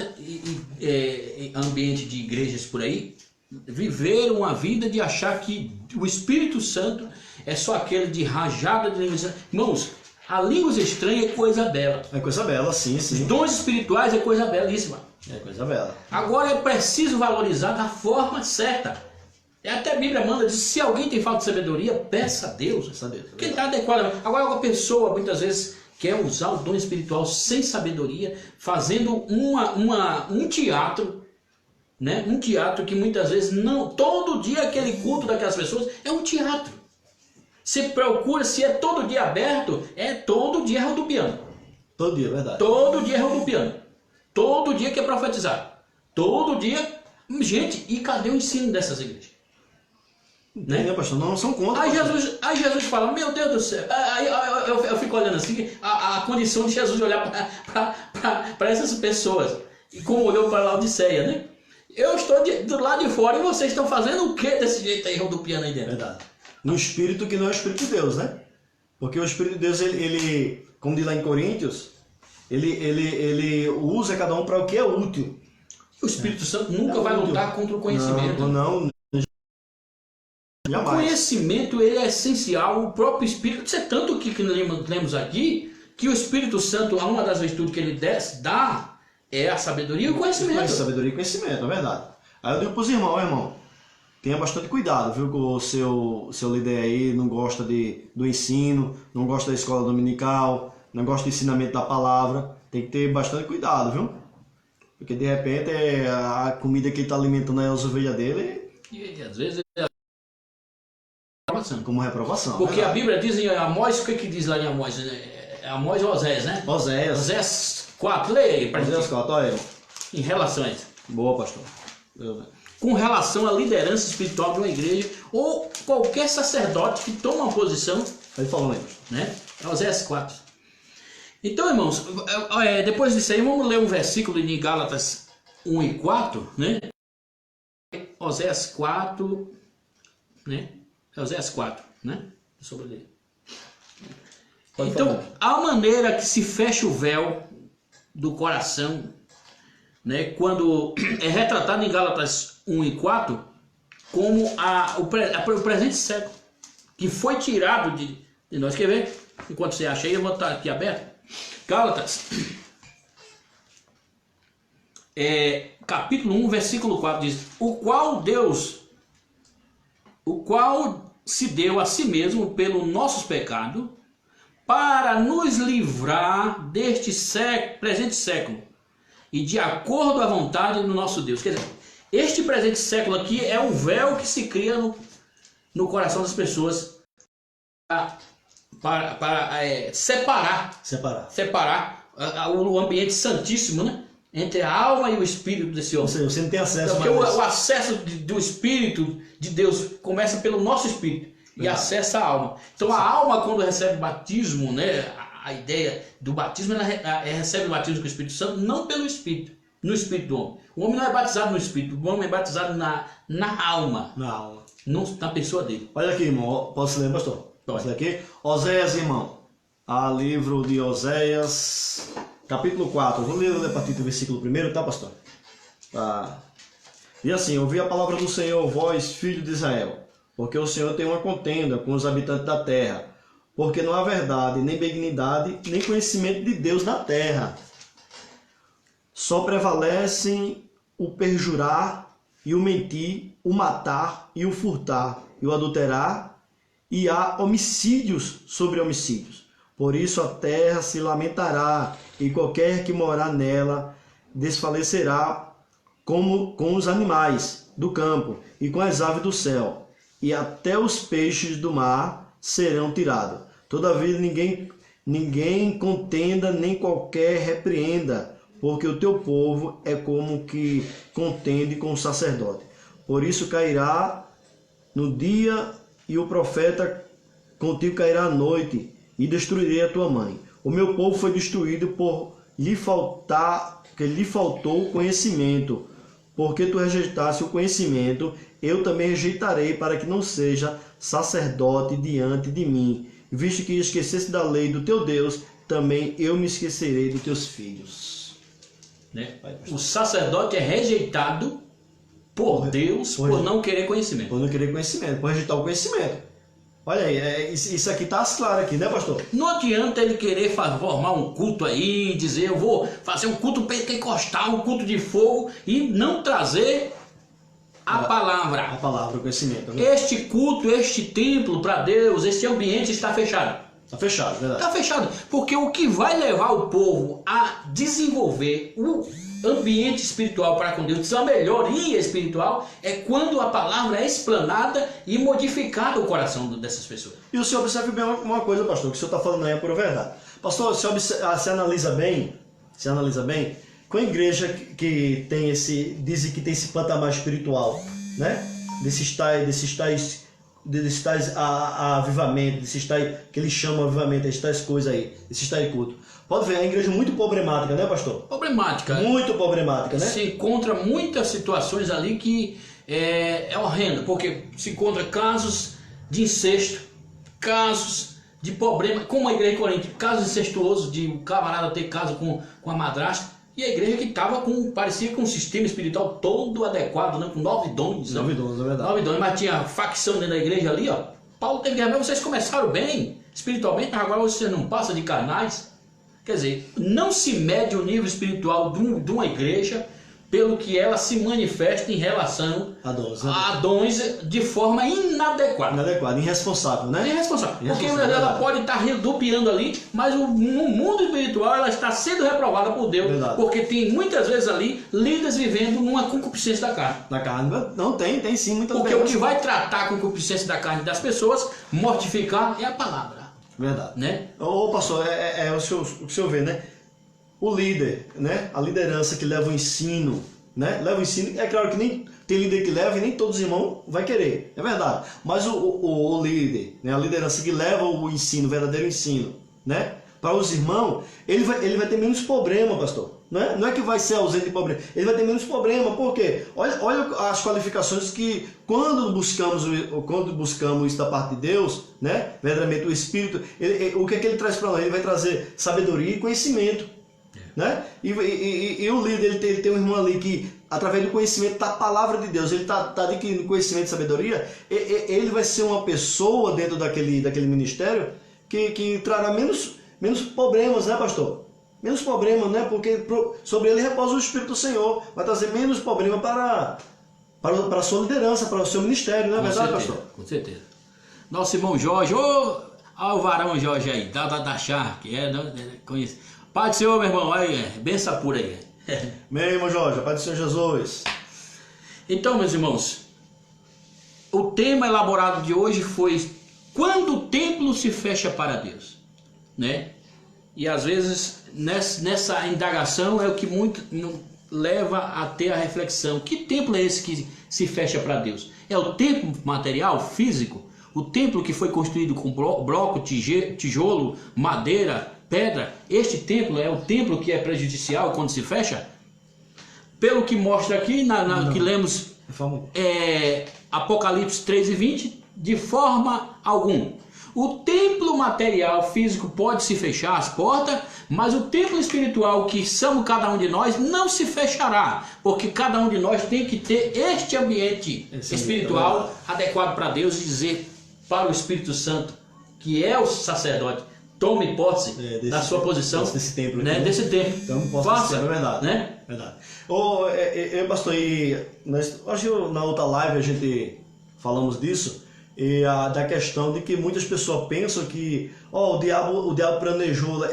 ambiente de igrejas por aí, viver uma vida de achar que o Espírito Santo é só aquele de rajada de línguas. Irmãos, a línguas estranha é coisa bela. É coisa bela, sim. Os dons espirituais é coisa belíssima. É coisa bela. Agora é preciso valorizar da forma certa. Até a Bíblia manda, diz, se alguém tem falta de sabedoria, peça a Deus. Que está adequado. Agora uma pessoa muitas vezes quer usar o dom espiritual sem sabedoria, fazendo um teatro, né? Um teatro que muitas vezes não... Todo dia aquele culto daquelas pessoas é um teatro. Você procura, se é todo dia aberto, todo dia rodopiando. Todo dia, verdade. Todo dia rodopiando. Todo dia que é profetizar. Todo dia... Gente, e cadê o ensino dessas igrejas? Né? Pastor, não são contra. Aí Jesus fala, meu Deus do céu. Aí eu fico olhando assim, a condição de Jesus olhar para essas pessoas. E como olhou para Laodiceia, né? Eu estou do lado de fora e vocês estão fazendo o que desse jeito aí, rodopiando aí dentro? Verdade. No espírito que não é o Espírito de Deus, né? Porque o Espírito de Deus, ele como diz lá em Coríntios, ele usa cada um para o que é útil. O Espírito Santo nunca vai lutar contra o conhecimento. Não. Jamais. O conhecimento ele é essencial, o próprio Espírito. Isso é tanto que lemos aqui, que o Espírito Santo, uma das virtudes que ele dá é a sabedoria e o conhecimento. Sabedoria e conhecimento, é verdade. Aí eu digo para os irmãos, irmão, tenha bastante cuidado, viu, que o seu líder aí não gosta do ensino, não gosta da escola dominical, não gosta do ensinamento da palavra. Tem que ter bastante cuidado, viu? Porque de repente a comida que ele está alimentando as ovelhas dele... E às vezes reprovação. Como reprovação. Porque verdade. a Bíblia diz em Amós, o que diz lá em Amós? Amós e Oséias, né? Oséias. Oséias 4, leia aí pra Oséias gente. 4, olha aí. Em relação a isso. Boa, pastor. Com relação à liderança espiritual de uma igreja ou qualquer sacerdote que toma uma posição, Vai falando aí, pastor. né? É Oséias 4. Então, irmãos, depois disso aí, vamos ler um versículo em Gálatas 1 e 4, né? Oséias 4, né? Oséias 4, né? Sobre ele. Pode Então, falar. a maneira que se fecha o véu do coração, né, quando é retratado em Gálatas 1 e 4, como o presente século, que foi tirado de nós. Quer ver? Enquanto você acha aí, eu vou estar aqui aberto. Gálatas, capítulo 1, versículo 4, diz: o qual se deu a si mesmo pelo nossos pecados, para nos livrar deste presente século e de acordo à vontade do nosso Deus. Quer dizer, este presente século aqui é o véu que se cria no coração das pessoas para separar o ambiente santíssimo, né, entre a alma e o espírito desse Ou homem. seja, você não tem acesso Porque mais. o acesso do Espírito de Deus começa pelo nosso Espírito e acessa a alma. Então a alma, quando recebe batismo, né, a ideia do batismo, ela recebe o batismo com o Espírito Santo, não pelo Espírito, no Espírito do homem. O homem não é batizado no Espírito, o homem é batizado na alma, Na aula. na pessoa dele. Olha aqui, irmão. Posso ler, pastor? Pode. Posso ler aqui? Oséias, irmão. Livro de Oséias, capítulo 4. Vou ler a partir do versículo 1, tá, pastor? Tá. E assim: ouvi a palavra do Senhor, vós, filho de Israel, porque o Senhor tem uma contenda com os habitantes da terra, porque não há verdade, nem benignidade, nem conhecimento de Deus na terra. Só prevalecem o perjurar e o mentir, o matar e o furtar e o adulterar, e há homicídios sobre homicídios. Por isso a terra se lamentará, e qualquer que morar nela desfalecerá como com os animais do campo e com as aves do céu, e até os peixes do mar serão tirados. Todavia ninguém contenda, nem qualquer repreenda, porque o teu povo é como que contende com o sacerdote. Por isso cairá no dia, e o profeta contigo cairá à noite, e destruirei a tua mãe. O meu povo foi destruído por lhe faltou o conhecimento. Porque tu rejeitaste o conhecimento, eu também rejeitarei, para que não seja sacerdote diante de mim. Visto que esqueceste da lei do teu Deus, também eu me esquecerei dos teus filhos. Né? O sacerdote é rejeitado por Deus por não querer conhecimento. Por não querer conhecimento, por rejeitar o conhecimento. Olha aí, isso aqui está claro aqui, né, pastor? Não adianta ele querer formar um culto aí, dizer eu vou fazer um culto pentecostal, um culto de fogo, e não trazer a palavra. A palavra, o conhecimento. Né? Este culto, este templo para Deus, este ambiente está fechado. Está fechado, verdade. Está fechado, porque o que vai levar o povo a desenvolver o ambiente espiritual para com Deus, a melhoria espiritual, é quando a palavra é explanada e modificada o coração dessas pessoas. E o senhor observe bem uma coisa, pastor, que o senhor está falando aí é pura verdade. Pastor, o senhor se analisa bem, com a igreja que tem dizem que tem esse patamar espiritual, né? Desses tais avivamento, desses tais que eles chamam avivamento, esses tais coisas aí, esses tais cultos. Pode ver, é uma igreja muito problemática, né, pastor? Problemática. Muito problemática, né? Se encontra muitas situações ali que é horrendo, porque se encontra casos de incesto, casos de problema, como a igreja de Corinto, casos incestuosos de um camarada ter caso com a madrasta, e a igreja que estava parecia com um sistema espiritual todo adequado, né? Com 9 dons. 9 dons, é verdade. 9 dons, mas tinha facção dentro da igreja ali, ó. Paulo teve que dizer, vocês começaram bem espiritualmente, mas agora você não passa de carnais. Quer dizer, não se mede o nível espiritual de uma igreja pelo que ela se manifesta em relação A dons, a dons de forma inadequada. inadequado, irresponsável, né? Irresponsável. Porque Irresponsável, ela verdade. pode estar redupiando ali, mas no mundo espiritual ela está sendo reprovada por Deus. Verdade. Porque tem muitas vezes ali líderes vivendo numa concupiscência da carne. Na carne, não tem sim, muitas Porque o vezes. que vai tratar a concupiscência da carne das pessoas, mortificar, é a palavra. Verdade. Né? Ô pastor, o que o senhor vê, né? O líder, né? A liderança que leva o ensino, né? Leva o ensino, é claro que nem tem líder que leva e nem todos os irmãos vai querer, é verdade. Mas o líder, né? A liderança que leva o ensino, o verdadeiro ensino, né? Para os irmãos, ele vai ter menos problema, pastor. Não é que vai ser ausente de problema, ele vai ter menos problema, por quê? Olha as qualificações que quando buscamos isso da parte de Deus, né? Verdadeiramente o Espírito, o que é que ele traz para nós? Ele vai trazer sabedoria e conhecimento. Né? E o líder, ele tem um irmão ali que, através do conhecimento da palavra de Deus, ele está adquirindo conhecimento e sabedoria, ele vai ser uma pessoa dentro daquele ministério que trará menos problemas, né, pastor? Menos problemas, né? Porque sobre ele repousa o Espírito do Senhor, vai trazer menos problema para a sua liderança, para o seu ministério, não é verdade, pastor? Com certeza. Nosso irmão Jorge, o varão Jorge aí, da Shark, conhece. Pai do Senhor, meu irmão, aí, benção pura aí. Meu irmão Jorge, a paz do Senhor Jesus. Então, meus irmãos, o tema elaborado de hoje foi quando o templo se fecha para Deus, né? E às vezes nessa indagação é o que muito leva a ter a reflexão: que templo é esse que se fecha para Deus? É o templo material, físico? O templo que foi construído com bloco, tijolo, madeira, pedra? Este templo é o templo que é prejudicial quando se fecha? Pelo que mostra aqui, que lemos Apocalipse 3:20, de forma alguma. O templo material físico pode se fechar as portas, mas o templo espiritual que somos cada um de nós não se fechará, porque cada um de nós tem que ter este ambiente espiritual adequado para Deus e dizer para o Espírito Santo, que é o sacerdote: tome posse da sua posição desse templo, né? Desse templo. Então, posso faça, dizer, é verdade. Né? Verdade. Pastor, acho que na outra live a gente falamos disso, da questão de que muitas pessoas pensam que o diabo planejou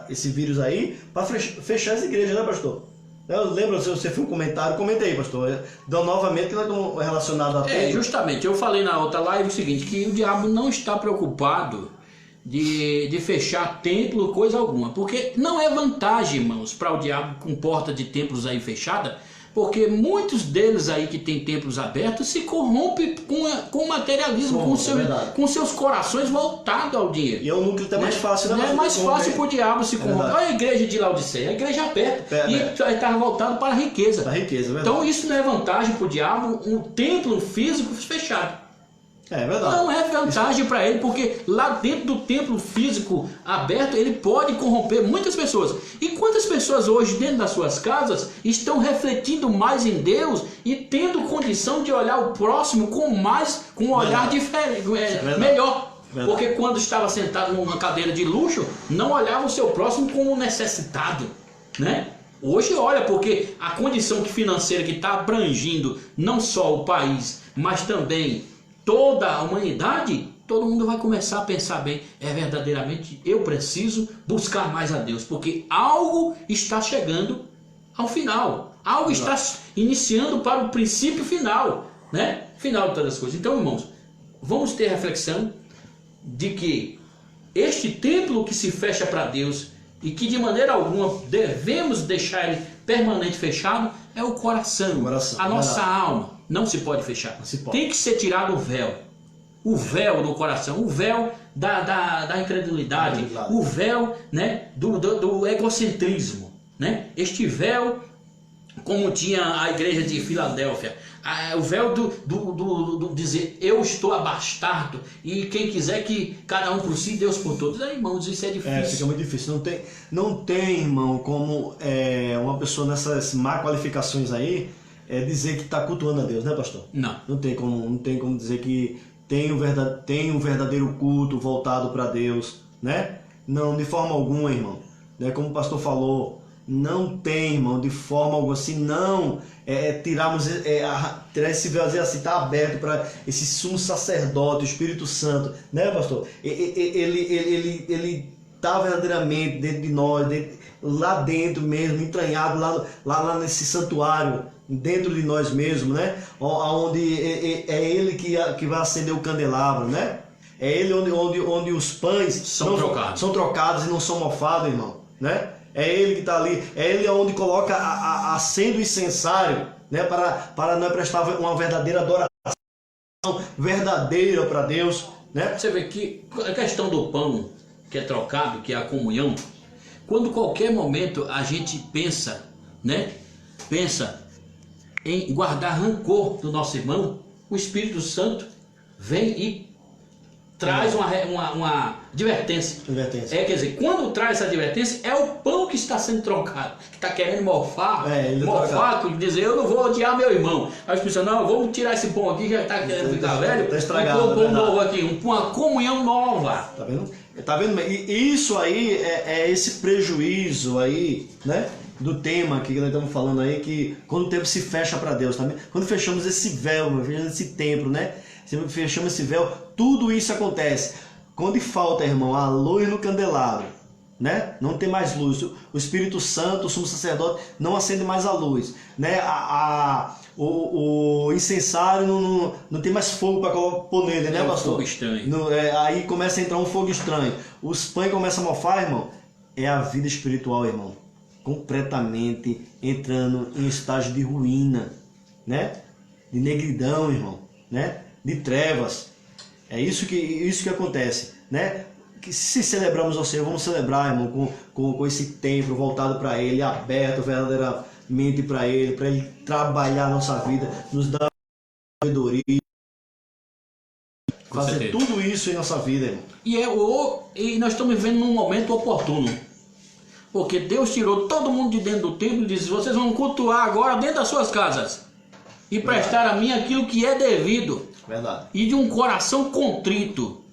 esse vírus aí para fechar as igrejas, né, pastor? Eu lembro, se você fez um comentário, comenta aí, pastor. Então, novamente, que nós estamos relacionados a justamente, eu falei na outra live o seguinte, que o diabo não está preocupado de fechar templo, coisa alguma, porque não é vantagem, irmãos, para o diabo com porta de templos aí fechada, porque muitos deles aí que tem templos abertos se corrompem com o materialismo, com seus corações voltados ao dinheiro. E é um núcleo até mais fácil, né? É mais fácil para o diabo se corromper. Olha a igreja de Laodiceia, a igreja aberta, e estava voltado para a riqueza. Para a riqueza, verdade. Então isso não é vantagem para o diabo, um templo físico fechado. É verdade. Não é vantagem para ele, porque lá dentro do templo físico aberto, ele pode corromper muitas pessoas. E quantas pessoas hoje dentro das suas casas estão refletindo mais em Deus e tendo condição de olhar o próximo com um olhar diferente, melhor. Verdade. Porque quando estava sentado numa cadeira de luxo, não olhava o seu próximo como necessitado, né? Hoje olha, porque a condição financeira que está abrangindo não só o país, mas também toda a humanidade, todo mundo vai começar a pensar bem, verdadeiramente eu preciso buscar mais a Deus, porque algo está chegando ao final, algo está iniciando para o princípio final, né? Final de todas as coisas. Então, irmãos, vamos ter a reflexão de que este templo que se fecha para Deus e que de maneira alguma devemos deixar ele permanente fechado é o coração, a nossa alma. Não se pode fechar. Tem que ser tirado o véu do coração, o véu da incredulidade, o véu, né, do egocentrismo, né? Este véu, como tinha a igreja de Filadélfia, o véu do dizer eu estou abastado e quem quiser que cada um por si, Deus por todos. Aí, irmãos, isso é difícil. Fica muito difícil. Não tem, irmão, como uma pessoa nessas má qualificações aí dizer que está cultuando a Deus, né, pastor? Não tem como dizer que tem um verdadeiro culto voltado para Deus, né? Não, de forma alguma, irmão. Né? Como o pastor falou, Não tem, irmão, de forma alguma assim, não tirar esse véu, dizer assim, está aberto para esse sumo sacerdote, o Espírito Santo, né, pastor? Ele está verdadeiramente dentro de nós, lá dentro mesmo, entranhado, lá nesse santuário, dentro de nós mesmos, né? Onde é Ele que vai acender o candelabro, né? É Ele onde os pães são trocados e não são mofados, irmão, né? É Ele que está ali, é Ele onde coloca acende o incensário, né? Para nós prestar uma verdadeira adoração verdadeira para Deus, né? Você vê que a questão do pão que é trocado, que é a comunhão, quando qualquer momento a gente pensa, né? Pensa em guardar rancor do nosso irmão, o Espírito Santo vem e traz uma advertência. Quer dizer, quando traz essa advertência, é o pão que está sendo trocado, que está querendo morfar, dizer, eu não vou odiar meu irmão. Aí os pessoas, não, vamos tirar esse pão aqui, que já está querendo ficar velho, está estragado, um pão novo aqui, uma comunhão nova. Tá vendo? Tá vendo? E isso aí é esse prejuízo aí, né? Do tema que nós estamos falando aí, que quando o tempo se fecha para Deus, tá vendo? Quando fechamos esse véu, fechamos esse templo, né? Fechamos esse véu, tudo isso acontece. Quando falta, irmão, a luz no candelabro, né? Não tem mais luz. O Espírito Santo, o sumo sacerdote, não acende mais a luz, né? O incensário não tem mais fogo para pôr nele, né, pastor? Fogo estranho. Aí começa a entrar um fogo estranho. Os pães começam a mofar, irmão. É a vida espiritual, irmão. Completamente entrando em estágio de ruína, né? De negridão, irmão, né? De trevas. É isso que acontece, né? Que se celebramos ao Senhor, vamos celebrar, irmão, com esse templo voltado para Ele, aberto verdadeiramente para Ele trabalhar a nossa vida, nos dar sabedoria, fazer tudo isso em nossa vida, irmão. E nós estamos vivendo num momento oportuno, porque Deus tirou todo mundo de dentro do templo e disse, vocês vão cultuar agora dentro das suas casas e prestar a mim aquilo que é devido. Verdade. E de um coração contrito.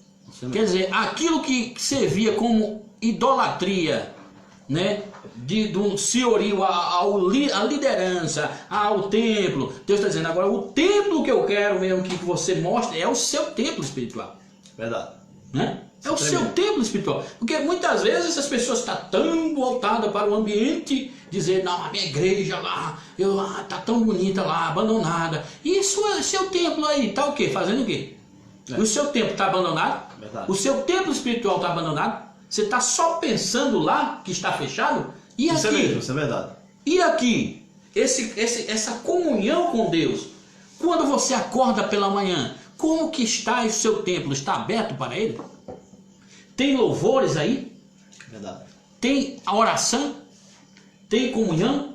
Quer dizer, aquilo que servia como idolatria, né? Do senhorio, a liderança, ao templo. Deus está dizendo, agora o templo que eu quero mesmo que você mostre é o seu templo espiritual. Verdade. Né? É o seu templo espiritual. Porque muitas vezes essas pessoas estão tão voltadas para o ambiente, dizer, não, a minha igreja lá, tá tão bonita lá, abandonada. E seu templo aí, tá o quê? Fazendo o quê? O seu templo está abandonado? Verdade. O seu templo espiritual está abandonado? Você está só pensando lá que está fechado? E isso aqui? É mesmo, isso é verdade. E aqui? Essa comunhão com Deus. Quando você acorda pela manhã, como que está o seu templo? Está aberto para Ele? Tem louvores aí? Verdade. Tem a oração? Tem comunhão?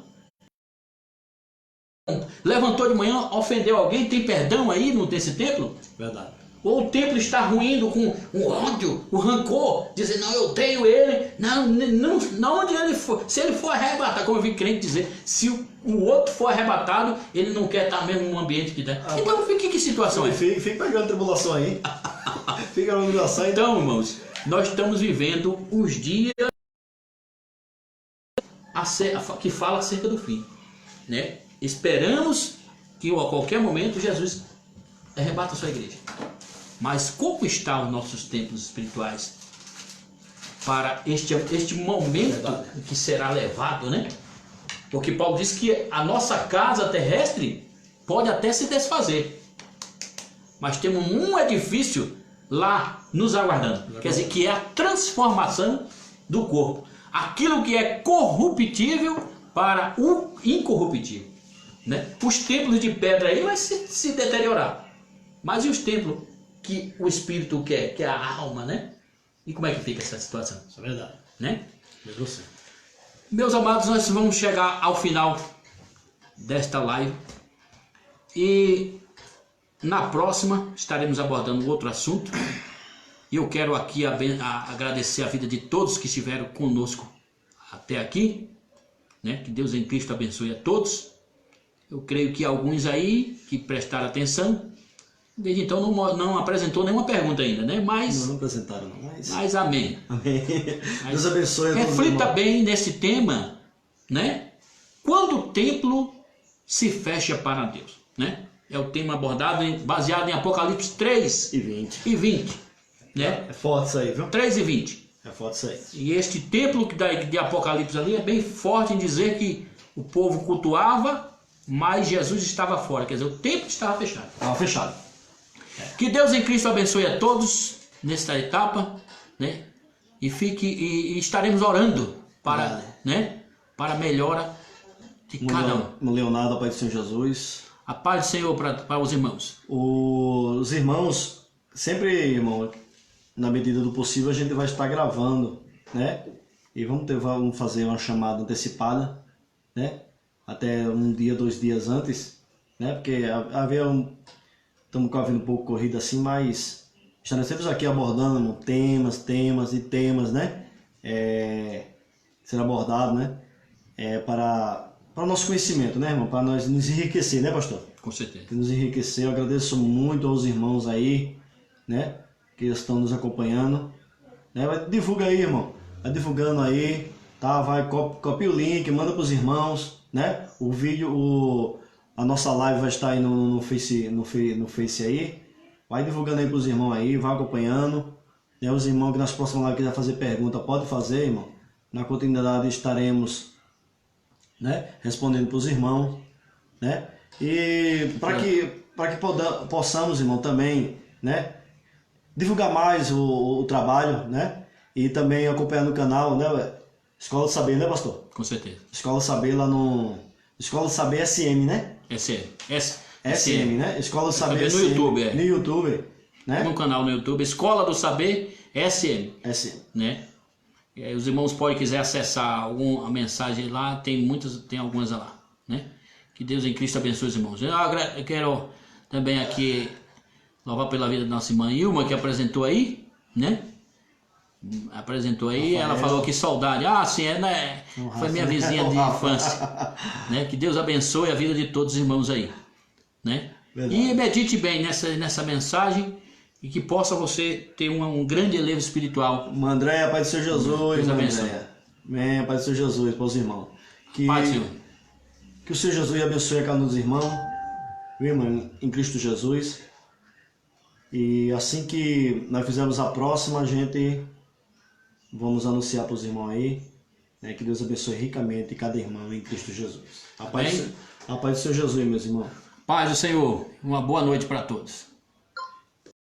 Levantou de manhã, ofendeu alguém? Tem perdão aí nesse templo? Verdade. Ou o templo está ruindo com o ódio, o rancor, dizendo, não, eu tenho ele, não onde ele for, se ele for arrebatado, como eu vi crente dizer, se o outro for arrebatado, ele não quer estar mesmo no ambiente que dá. Então, que situação é? Fica pegando tribulação aí. Fica na tribulação aí. Então, irmãos, nós estamos vivendo os dias que fala acerca do fim, né? Esperamos que a qualquer momento Jesus arrebata a sua igreja. Mas como estão os nossos templos espirituais para este momento que será levado, né? Porque Paulo diz que a nossa casa terrestre pode até se desfazer, mas temos um edifício lá nos aguardando. Quer dizer, que é a transformação do corpo. Aquilo que é corruptível para o incorruptível, né? Os templos de pedra aí vai se deteriorar. Mas e os templos que o Espírito quer, que é a alma, né? E como é que fica essa situação? Isso é verdade. Né? Meus amados, nós vamos chegar ao final desta live. E na próxima estaremos abordando outro assunto. E eu quero aqui agradecer a vida de todos que estiveram conosco até aqui, né? Que Deus em Cristo abençoe a todos. Eu creio que alguns aí que prestaram atenção, desde então não apresentou nenhuma pergunta ainda, né? Mas não apresentaram, não. Mas amém. Amém. Deus abençoe a todos. Reflita bem nesse tema, né? Quando o templo se fecha para Deus, né? É o tema abordado, baseado em Apocalipse 3 e 20, né? É forte isso aí, viu? 3 e 20. É forte isso aí. E este templo de Apocalipse ali é bem forte em dizer que o povo cultuava, mas Jesus estava fora. Quer dizer, o templo estava fechado. Estava fechado. Que Deus em Cristo abençoe a todos nesta etapa, né? E estaremos orando para, né? Para a melhora de cada um. No Leonardo, a paz do Senhor Jesus. A paz do Senhor para os irmãos. Os irmãos, sempre, irmão, na medida do possível, a gente vai estar gravando, né? E vamos fazer uma chamada antecipada, né? Até um dia, 2 dias antes, né? Porque estamos com a vida um pouco corrida assim, mas estaremos sempre aqui abordando temas, né? Ser abordado, né? Para o nosso conhecimento, né, irmão? Para nós nos enriquecer, né, pastor? Com certeza. Nos enriquecer. Eu agradeço muito aos irmãos aí, né? Que estão nos acompanhando. Né? Divulga aí, irmão. Vai divulgando aí, tá? Vai, copia o link, manda para os irmãos, né? O vídeo, a nossa live vai estar aí no Face aí. Vai divulgando aí para os irmãos aí, vai acompanhando. Né? Os irmãos que nas próximas lives quiserem fazer pergunta, pode fazer, irmão. Na continuidade estaremos, né, respondendo para os irmãos, né? E para que possamos, irmão, também, né, divulgar mais o trabalho, né? E também acompanhar no canal, né? Escola do Saber, né, pastor? Com certeza. Escola do Saber lá no... Escola do Saber SM, né? SM, né? Escola do Saber no SM. YouTube, No YouTube, né? No canal no YouTube, Escola do Saber SM. SM. Né? E aí os irmãos podem quiser acessar a mensagem lá, tem algumas lá, né? Que Deus em Cristo abençoe os irmãos. Eu quero também aqui louvar pela vida da nossa irmã Ilma, que apresentou aí, né? Ela falou que saudade. Ah, sim, né? Foi minha vizinha de infância, né? Que Deus abençoe a vida de todos os irmãos aí, né? Verdade. E medite bem nessa mensagem e que possa você ter um grande elevo espiritual. André, Pai do Senhor Jesus. Deus abençoe. Amém, Pai do Senhor Jesus, para os irmãos. Pai do Senhor. Que o Senhor Jesus abençoe a cada um dos irmãos, irmão, em Cristo Jesus. E assim que nós fizermos a próxima, a gente vamos anunciar para os irmãos aí, né, que Deus abençoe ricamente cada irmão em Cristo Jesus. A paz do Senhor Jesus, meus irmãos. Paz do Senhor. Uma boa noite para todos.